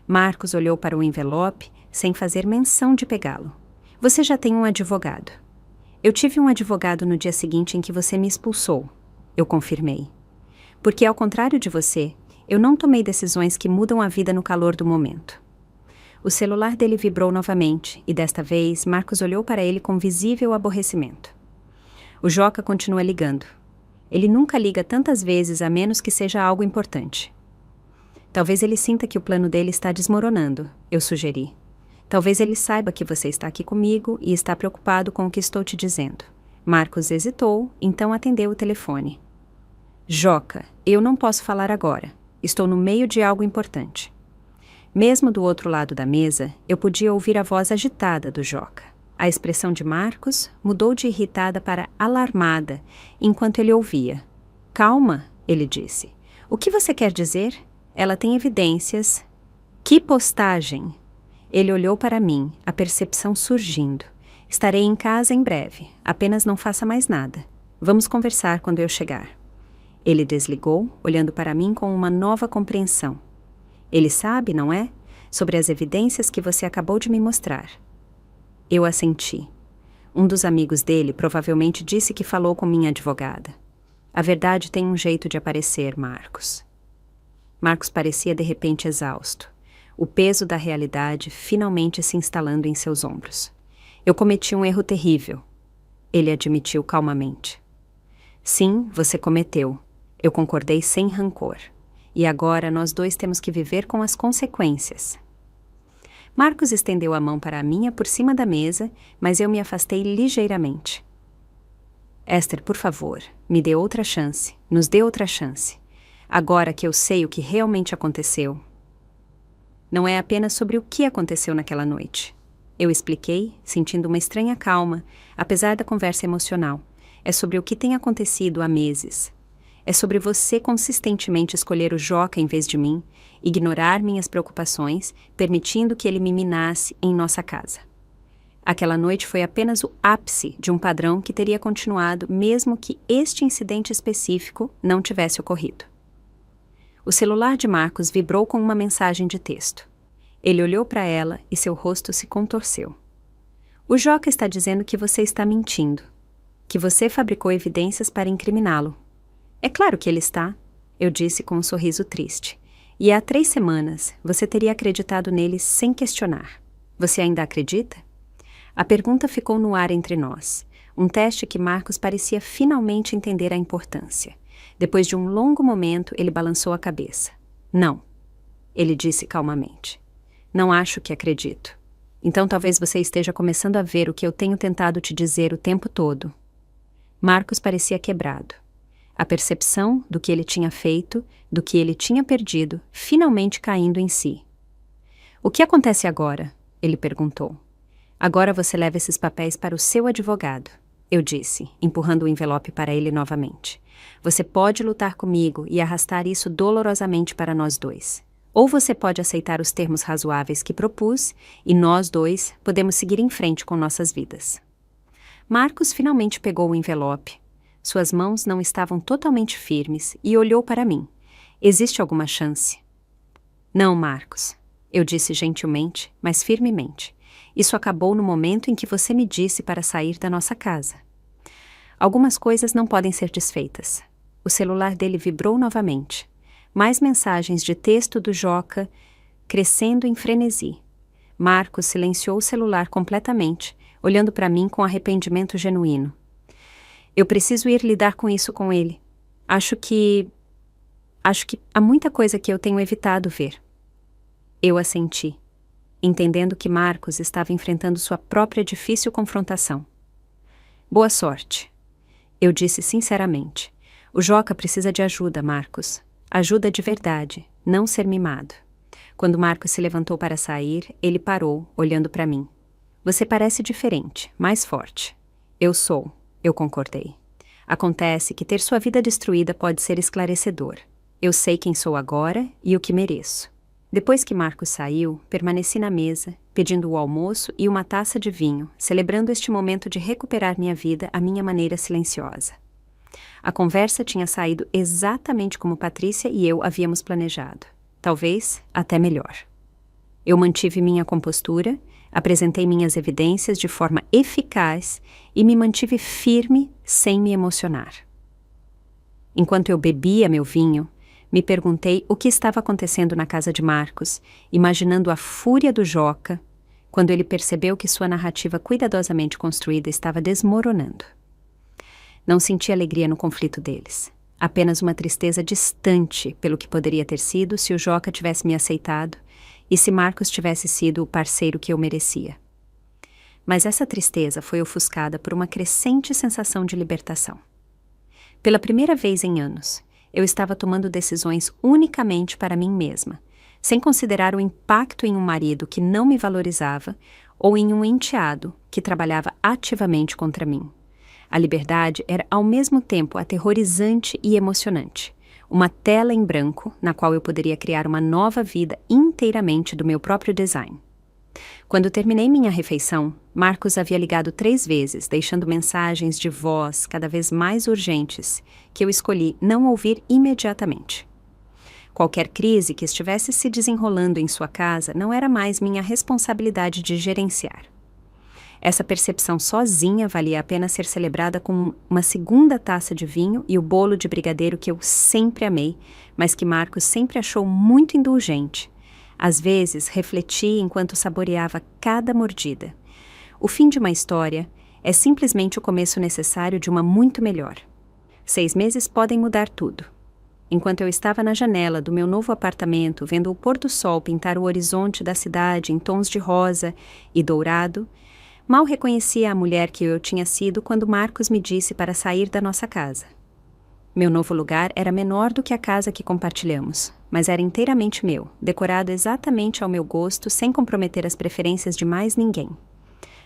Marcos olhou para o envelope sem fazer menção de pegá-lo. Você já tem um advogado. Eu tive um advogado no dia seguinte em que você me expulsou. Eu confirmei. Porque, ao contrário de você, eu não tomei decisões que mudam a vida no calor do momento. O celular dele vibrou novamente e, desta vez, Marcos olhou para ele com visível aborrecimento. O Joca continua ligando. Ele nunca liga tantas vezes a menos que seja algo importante. Talvez ele sinta que o plano dele está desmoronando, eu sugeri. Talvez ele saiba que você está aqui comigo e está preocupado com o que estou te dizendo. Marcos hesitou, então atendeu o telefone. Joca, eu não posso falar agora. Estou no meio de algo importante. Mesmo do outro lado da mesa, eu podia ouvir a voz agitada do Joca. A expressão de Marcos mudou de irritada para alarmada enquanto ele ouvia. Calma, ele disse. O que você quer dizer? Ela tem evidências. Que postagem? Ele olhou para mim, a percepção surgindo. Estarei em casa em breve, apenas não faça mais nada. Vamos conversar quando eu chegar. Ele desligou, olhando para mim com uma nova compreensão. Ele sabe, não é? Sobre as evidências que você acabou de me mostrar. Eu assenti. Um dos amigos dele provavelmente disse que falou com minha advogada. A verdade tem um jeito de aparecer, Marcos. Marcos parecia de repente exausto. O peso da realidade finalmente se instalando em seus ombros. Eu cometi um erro terrível. Ele admitiu calmamente. Sim, você cometeu. Eu concordei sem rancor. E agora nós dois temos que viver com as consequências. Marcos estendeu a mão para a minha por cima da mesa, mas eu me afastei ligeiramente. Esther, por favor, me dê outra chance, nos dê outra chance. Agora que eu sei o que realmente aconteceu. Não é apenas sobre o que aconteceu naquela noite. Eu expliquei, sentindo uma estranha calma, apesar da conversa emocional. É sobre o que tem acontecido há meses. É sobre você consistentemente escolher o Joca em vez de mim, ignorar minhas preocupações, permitindo que ele me minasse em nossa casa. Aquela noite foi apenas o ápice de um padrão que teria continuado mesmo que este incidente específico não tivesse ocorrido. O celular de Marcos vibrou com uma mensagem de texto. Ele olhou para ela e seu rosto se contorceu. O Joca está dizendo que você está mentindo, que você fabricou evidências para incriminá-lo. É claro que ele está, eu disse com um sorriso triste. E há 3 semanas você teria acreditado nele sem questionar. Você ainda acredita? A pergunta ficou no ar entre nós, um teste que Marcos parecia finalmente entender a importância. Depois de um longo momento, ele balançou a cabeça. Não, ele disse calmamente. Não acho que acredito. Então talvez você esteja começando a ver o que eu tenho tentado te dizer o tempo todo. Marcos parecia quebrado. A percepção do que ele tinha feito, do que ele tinha perdido, finalmente caindo em si. O que acontece agora? Ele perguntou. Agora você leva esses papéis para o seu advogado, eu disse, empurrando o envelope para ele novamente. Você pode lutar comigo e arrastar isso dolorosamente para nós dois. Ou você pode aceitar os termos razoáveis que propus e nós dois podemos seguir em frente com nossas vidas. Marcos finalmente pegou o envelope. Suas mãos não estavam totalmente firmes e olhou para mim. Existe alguma chance? Não, Marcos, eu disse gentilmente, mas firmemente. Isso acabou no momento em que você me disse para sair da nossa casa. Algumas coisas não podem ser desfeitas. O celular dele vibrou novamente. Mais mensagens de texto do Joca, crescendo em frenesi. Marcos silenciou o celular completamente, olhando para mim com arrependimento genuíno. Eu preciso ir lidar com isso com ele. Acho que há muita coisa que eu tenho evitado ver. Eu assenti, entendendo que Marcos estava enfrentando sua própria difícil confrontação. Boa sorte. Eu disse sinceramente. O Joca precisa de ajuda, Marcos. Ajuda de verdade, não ser mimado. Quando Marcos se levantou para sair, ele parou, olhando para mim. Você parece diferente, mais forte. Eu concordei. Acontece que ter sua vida destruída pode ser esclarecedor. Eu sei quem sou agora e o que mereço. Depois que Marcos saiu, permaneci na mesa, pedindo o almoço e uma taça de vinho, celebrando este momento de recuperar minha vida à minha maneira silenciosa. A conversa tinha saído exatamente como Patrícia e eu havíamos planejado. Talvez até melhor. Eu mantive minha compostura, apresentei minhas evidências de forma eficaz e me mantive firme sem me emocionar. Enquanto eu bebia meu vinho, me perguntei o que estava acontecendo na casa de Marcos, imaginando a fúria do Joca quando ele percebeu que sua narrativa cuidadosamente construída estava desmoronando. Não senti alegria no conflito deles, apenas uma tristeza distante pelo que poderia ter sido se o Joca tivesse me aceitado e se Marcos tivesse sido o parceiro que eu merecia. Mas essa tristeza foi ofuscada por uma crescente sensação de libertação. Pela primeira vez em anos, eu estava tomando decisões unicamente para mim mesma, sem considerar o impacto em um marido que não me valorizava ou em um enteado que trabalhava ativamente contra mim. A liberdade era ao mesmo tempo aterrorizante e emocionante, uma tela em branco na qual eu poderia criar uma nova vida inteiramente do meu próprio design. Quando terminei minha refeição, Marcos havia ligado 3 vezes, deixando mensagens de voz cada vez mais urgentes, que eu escolhi não ouvir imediatamente. Qualquer crise que estivesse se desenrolando em sua casa não era mais minha responsabilidade de gerenciar. Essa percepção sozinha valia a pena ser celebrada com uma segunda taça de vinho e o bolo de brigadeiro que eu sempre amei, mas que Marcos sempre achou muito indulgente. Às vezes, refleti enquanto saboreava cada mordida. O fim de uma história é simplesmente o começo necessário de uma muito melhor. 6 meses podem mudar tudo. Enquanto eu estava na janela do meu novo apartamento, vendo o pôr do sol pintar o horizonte da cidade em tons de rosa e dourado, mal reconhecia a mulher que eu tinha sido quando Marcos me disse para sair da nossa casa. Meu novo lugar era menor do que a casa que compartilhamos, mas era inteiramente meu, decorado exatamente ao meu gosto, sem comprometer as preferências de mais ninguém.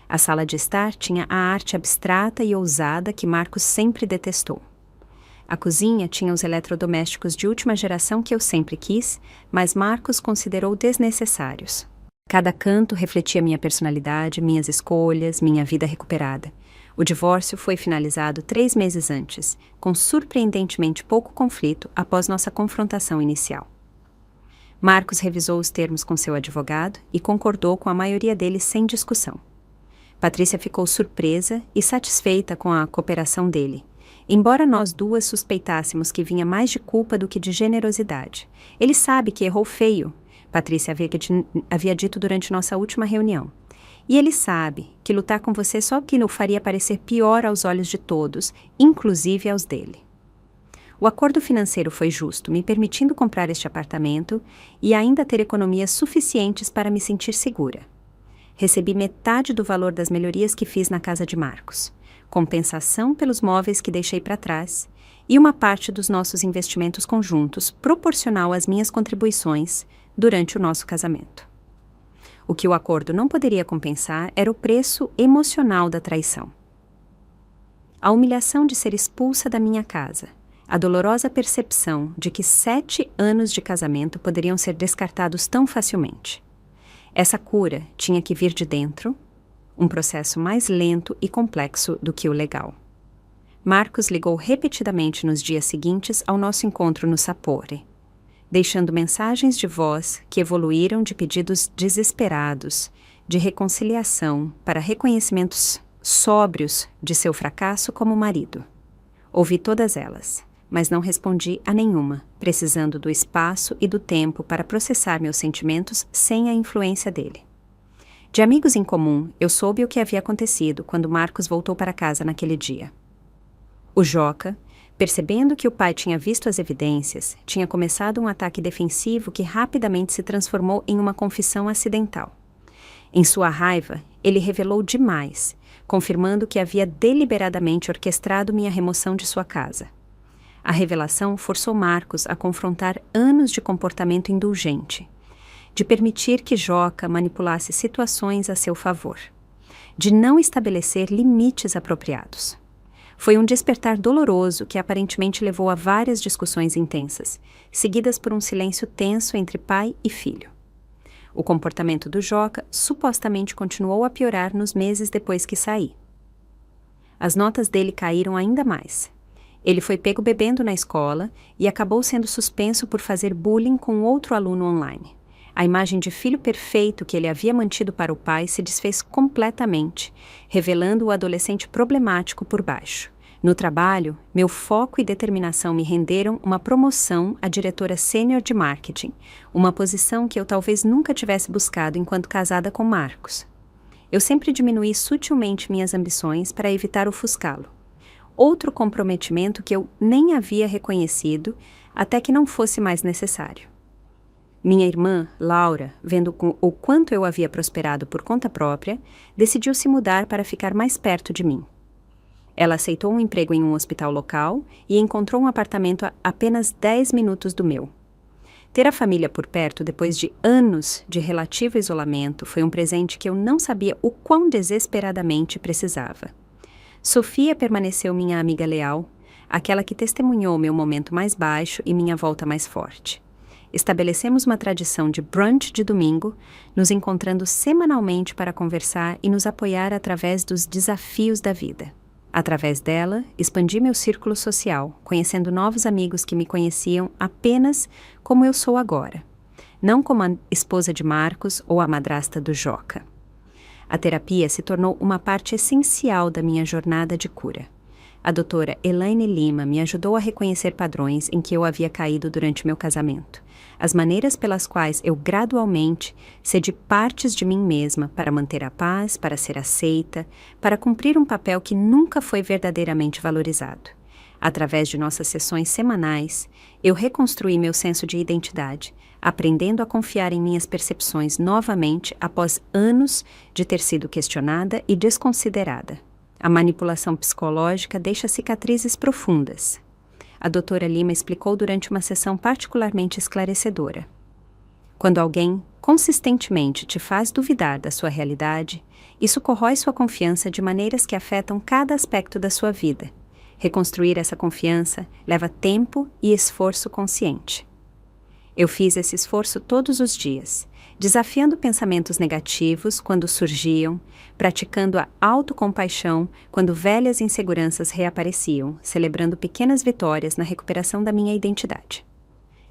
A sala de estar tinha a arte abstrata e ousada que Marcos sempre detestou. A cozinha tinha os eletrodomésticos de última geração que eu sempre quis, mas Marcos considerou desnecessários. Cada canto refletia minha personalidade, minhas escolhas, minha vida recuperada. O divórcio foi finalizado 3 meses antes, com surpreendentemente pouco conflito após nossa confrontação inicial. Marcos revisou os termos com seu advogado e concordou com a maioria deles sem discussão. Patrícia ficou surpresa e satisfeita com a cooperação dele, embora nós duas suspeitássemos que vinha mais de culpa do que de generosidade. Ele sabe que errou feio, Patrícia havia dito durante nossa última reunião. E ele sabe que lutar com você só que o faria parecer pior aos olhos de todos, inclusive aos dele. O acordo financeiro foi justo, me permitindo comprar este apartamento e ainda ter economias suficientes para me sentir segura. Recebi metade do valor das melhorias que fiz na casa de Marcos, compensação pelos móveis que deixei para trás e uma parte dos nossos investimentos conjuntos proporcional às minhas contribuições durante o nosso casamento. O que o acordo não poderia compensar era o preço emocional da traição. A humilhação de ser expulsa da minha casa, a dolorosa percepção de que 7 anos de casamento poderiam ser descartados tão facilmente. Essa cura tinha que vir de dentro, um processo mais lento e complexo do que o legal. Marcos ligou repetidamente nos dias seguintes ao nosso encontro no Sapore, deixando mensagens de voz que evoluíram de pedidos desesperados, de reconciliação para reconhecimentos sóbrios de seu fracasso como marido. Ouvi todas elas, mas não respondi a nenhuma, precisando do espaço e do tempo para processar meus sentimentos sem a influência dele. De amigos em comum, eu soube o que havia acontecido quando Marcos voltou para casa naquele dia. O Joca, percebendo que o pai tinha visto as evidências, tinha começado um ataque defensivo que rapidamente se transformou em uma confissão acidental. Em sua raiva, ele revelou demais, confirmando que havia deliberadamente orquestrado minha remoção de sua casa. A revelação forçou Marcos a confrontar anos de comportamento indulgente, de permitir que Joca manipulasse situações a seu favor, de não estabelecer limites apropriados. Foi um despertar doloroso que aparentemente levou a várias discussões intensas, seguidas por um silêncio tenso entre pai e filho. O comportamento do Joca supostamente continuou a piorar nos meses depois que saí. As notas dele caíram ainda mais. Ele foi pego bebendo na escola e acabou sendo suspenso por fazer bullying com outro aluno online. A imagem de filho perfeito que ele havia mantido para o pai se desfez completamente, revelando o adolescente problemático por baixo. No trabalho, meu foco e determinação me renderam uma promoção a diretora sênior de marketing, uma posição que eu talvez nunca tivesse buscado enquanto casada com Marcos. Eu sempre diminuí sutilmente minhas ambições para evitar ofuscá-lo. Outro comprometimento que eu nem havia reconhecido até que não fosse mais necessário. Minha irmã, Laura, vendo o quanto eu havia prosperado por conta própria, decidiu se mudar para ficar mais perto de mim. Ela aceitou um emprego em um hospital local e encontrou um apartamento a apenas 10 minutos do meu. Ter a família por perto depois de anos de relativo isolamento foi um presente que eu não sabia o quão desesperadamente precisava. Sofia permaneceu minha amiga leal, aquela que testemunhou meu momento mais baixo e minha volta mais forte. Estabelecemos uma tradição de brunch de domingo, nos encontrando semanalmente para conversar e nos apoiar através dos desafios da vida. Através dela, expandi meu círculo social, conhecendo novos amigos que me conheciam apenas como eu sou agora, não como a esposa de Marcos ou a madrasta do Joca. A terapia se tornou uma parte essencial da minha jornada de cura. A doutora Elaine Lima me ajudou a reconhecer padrões em que eu havia caído durante meu casamento, as maneiras pelas quais eu gradualmente cedi partes de mim mesma para manter a paz, para ser aceita, para cumprir um papel que nunca foi verdadeiramente valorizado. Através de nossas sessões semanais, eu reconstruí meu senso de identidade, aprendendo a confiar em minhas percepções novamente após anos de ter sido questionada e desconsiderada. A manipulação psicológica deixa cicatrizes profundas. A doutora Lima explicou durante uma sessão particularmente esclarecedora. Quando alguém consistentemente te faz duvidar da sua realidade, isso corrói sua confiança de maneiras que afetam cada aspecto da sua vida. Reconstruir essa confiança leva tempo e esforço consciente. Eu fiz esse esforço todos os dias, desafiando pensamentos negativos quando surgiam, praticando a autocompaixão quando velhas inseguranças reapareciam, celebrando pequenas vitórias na recuperação da minha identidade.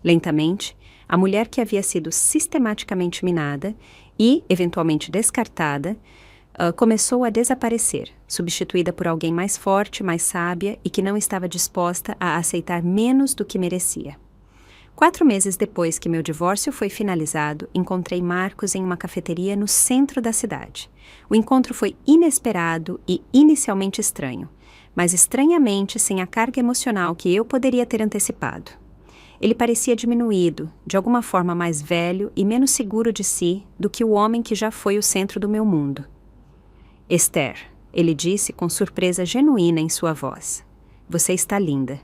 Lentamente, a mulher que havia sido sistematicamente minada e, eventualmente descartada, começou a desaparecer, substituída por alguém mais forte, mais sábia e que não estava disposta a aceitar menos do que merecia. 4 meses depois que meu divórcio foi finalizado, encontrei Marcos em uma cafeteria no centro da cidade. O encontro foi inesperado e inicialmente estranho, mas estranhamente sem a carga emocional que eu poderia ter antecipado. Ele parecia diminuído, de alguma forma mais velho e menos seguro de si do que o homem que já foi o centro do meu mundo. Esther, ele disse com surpresa genuína em sua voz. Você está linda.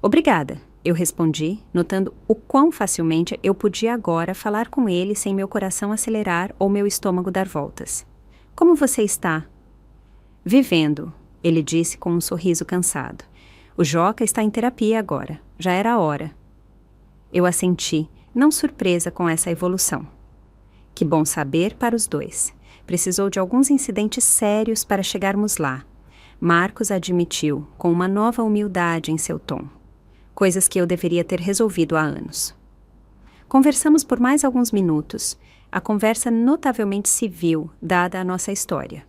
Obrigada. Eu respondi, notando o quão facilmente eu podia agora falar com ele sem meu coração acelerar ou meu estômago dar voltas. Como você está? Vivendo, ele disse com um sorriso cansado. O Joca está em terapia agora. Já era a hora. Eu assenti, não surpresa com essa evolução. Que bom saber para os dois. Precisou de alguns incidentes sérios para chegarmos lá. Marcos admitiu, com uma nova humildade em seu tom. Coisas que eu deveria ter resolvido há anos. Conversamos por mais alguns minutos, a conversa notavelmente civil, dada a nossa história.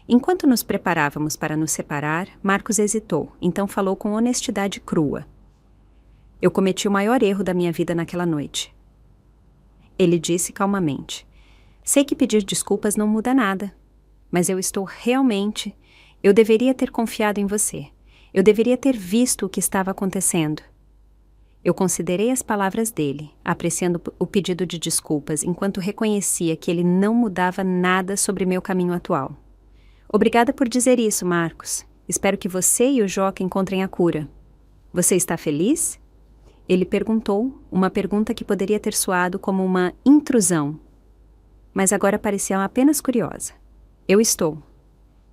Enquanto nos preparávamos para nos separar, Marcos hesitou, então falou com honestidade crua. Eu cometi o maior erro da minha vida naquela noite. Ele disse calmamente. Sei que pedir desculpas não muda nada, mas eu estou realmente... Eu deveria ter confiado em você. Eu deveria ter visto o que estava acontecendo. Eu considerei as palavras dele, apreciando o pedido de desculpas, enquanto reconhecia que ele não mudava nada sobre meu caminho atual. Obrigada por dizer isso, Marcos. Espero que você e o Joca encontrem a cura. Você está feliz? Ele perguntou, uma pergunta que poderia ter soado como uma intrusão, mas agora parecia apenas curiosa. Eu estou.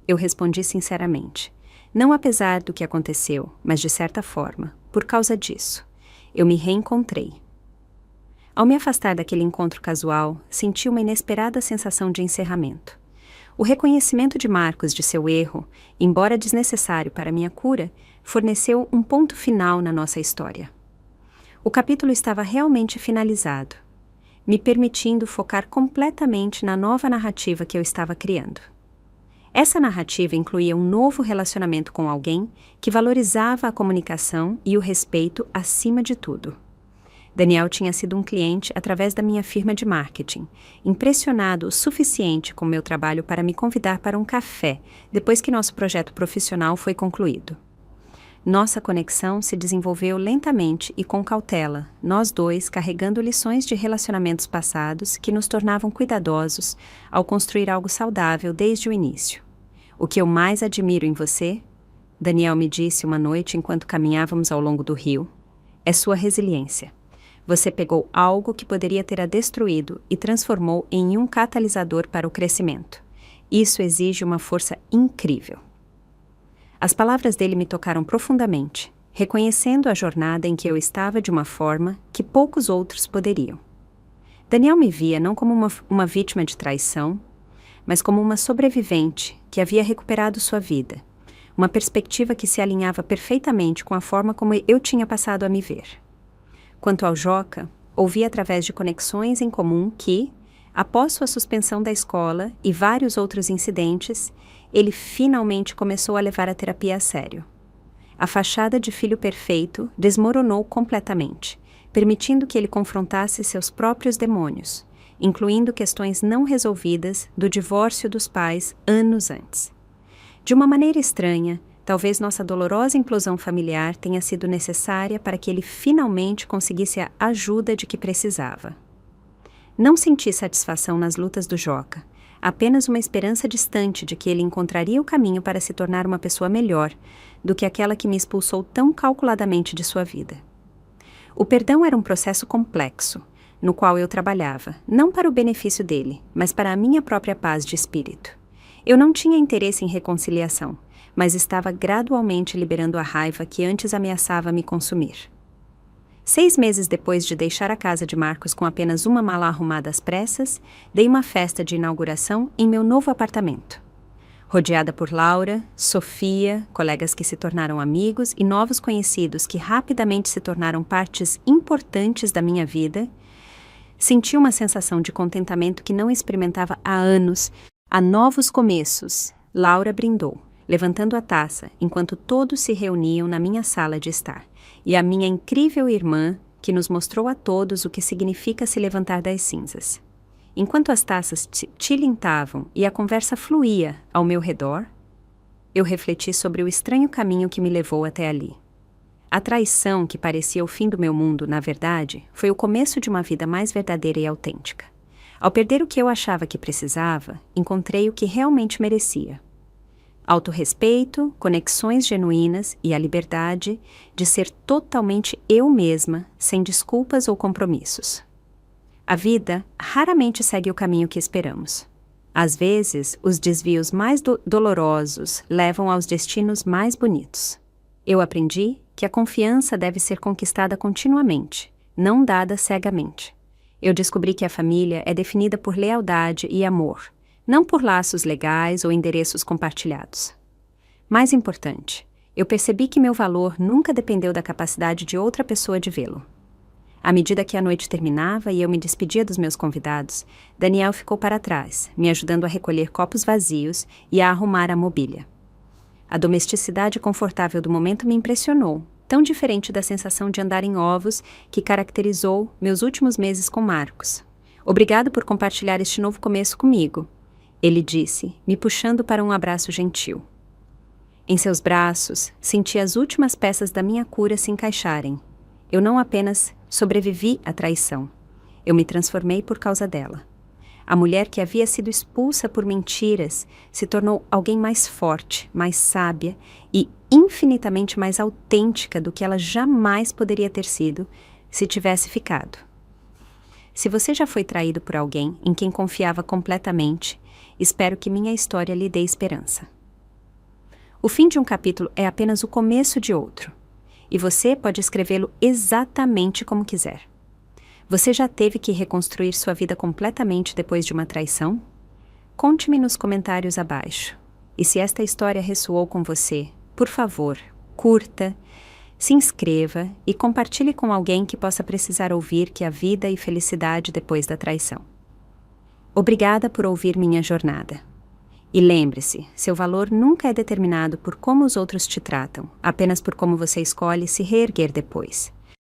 Eu respondi sinceramente. Não apesar do que aconteceu, mas de certa forma, por causa disso, eu me reencontrei. Ao me afastar daquele encontro casual, senti uma inesperada sensação de encerramento. O reconhecimento de Marcos de seu erro, embora desnecessário para minha cura, forneceu um ponto final na nossa história. O capítulo estava realmente finalizado, me permitindo focar completamente na nova narrativa que eu estava criando. Essa narrativa incluía um novo relacionamento com alguém que valorizava a comunicação e o respeito acima de tudo. Daniel tinha sido um cliente através da minha firma de marketing, impressionado o suficiente com meu trabalho para me convidar para um café depois que nosso projeto profissional foi concluído. Nossa conexão se desenvolveu lentamente e com cautela, nós dois carregando lições de relacionamentos passados que nos tornavam cuidadosos ao construir algo saudável desde o início. O que eu mais admiro em você, Daniel me disse uma noite enquanto caminhávamos ao longo do rio, é sua resiliência. Você pegou algo que poderia ter a destruído e transformou em um catalisador para o crescimento. Isso exige uma força incrível. As palavras dele me tocaram profundamente, reconhecendo a jornada em que eu estava de uma forma que poucos outros poderiam. Daniel me via não como uma vítima de traição, mas como uma sobrevivente que havia recuperado sua vida, uma perspectiva que se alinhava perfeitamente com a forma como eu tinha passado a me ver. Quanto ao Joca, ouvi através de conexões em comum que, após sua suspensão da escola e vários outros incidentes, ele finalmente começou a levar a terapia a sério. A fachada de filho perfeito desmoronou completamente, permitindo que ele confrontasse seus próprios demônios, incluindo questões não resolvidas do divórcio dos pais anos antes. De uma maneira estranha, talvez nossa dolorosa implosão familiar tenha sido necessária para que ele finalmente conseguisse a ajuda de que precisava. Não senti satisfação nas lutas do Joca, apenas uma esperança distante de que ele encontraria o caminho para se tornar uma pessoa melhor do que aquela que me expulsou tão calculadamente de sua vida. O perdão era um processo complexo, no qual eu trabalhava, não para o benefício dele, mas para a minha própria paz de espírito. Eu não tinha interesse em reconciliação, mas estava gradualmente liberando a raiva que antes ameaçava me consumir. 6 meses depois de deixar a casa de Marcos com apenas uma mala arrumada às pressas, dei uma festa de inauguração em meu novo apartamento. Rodeada por Laura, Sofia, colegas que se tornaram amigos e novos conhecidos que rapidamente se tornaram partes importantes da minha vida, senti uma sensação de contentamento que não experimentava há anos. A novos começos, Laura brindou, levantando a taça enquanto todos se reuniam na minha sala de estar, e a minha incrível irmã, que nos mostrou a todos o que significa se levantar das cinzas. Enquanto as taças tilintavam e a conversa fluía ao meu redor, eu refleti sobre o estranho caminho que me levou até ali. A traição que parecia o fim do meu mundo, na verdade, foi o começo de uma vida mais verdadeira e autêntica. Ao perder o que eu achava que precisava, encontrei o que realmente merecia. Autorrespeito, conexões genuínas e a liberdade de ser totalmente eu mesma, sem desculpas ou compromissos. A vida raramente segue o caminho que esperamos. Às vezes, os desvios mais dolorosos levam aos destinos mais bonitos. Eu aprendi que a confiança deve ser conquistada continuamente, não dada cegamente. Eu descobri que a família é definida por lealdade e amor, não por laços legais ou endereços compartilhados. Mais importante, eu percebi que meu valor nunca dependeu da capacidade de outra pessoa de vê-lo. À medida que a noite terminava e eu me despedia dos meus convidados, Daniel ficou para trás, me ajudando a recolher copos vazios e a arrumar a mobília. A domesticidade confortável do momento me impressionou, tão diferente da sensação de andar em ovos que caracterizou meus últimos meses com Marcos. Obrigado por compartilhar este novo começo comigo, ele disse, me puxando para um abraço gentil. Em seus braços, senti as últimas peças da minha cura se encaixarem. Eu não apenas sobrevivi à traição, eu me transformei por causa dela. A mulher que havia sido expulsa por mentiras se tornou alguém mais forte, mais sábia e infinitamente mais autêntica do que ela jamais poderia ter sido se tivesse ficado. Se você já foi traído por alguém em quem confiava completamente, espero que minha história lhe dê esperança. O fim de um capítulo é apenas o começo de outro, e você pode escrevê-lo exatamente como quiser. Você já teve que reconstruir sua vida completamente depois de uma traição? Conte-me nos comentários abaixo. E se esta história ressoou com você, por favor, curta, se inscreva e compartilhe com alguém que possa precisar ouvir que há vida e felicidade depois da traição. Obrigada por ouvir minha jornada. E lembre-se, seu valor nunca é determinado por como os outros te tratam, apenas por como você escolhe se reerguer depois.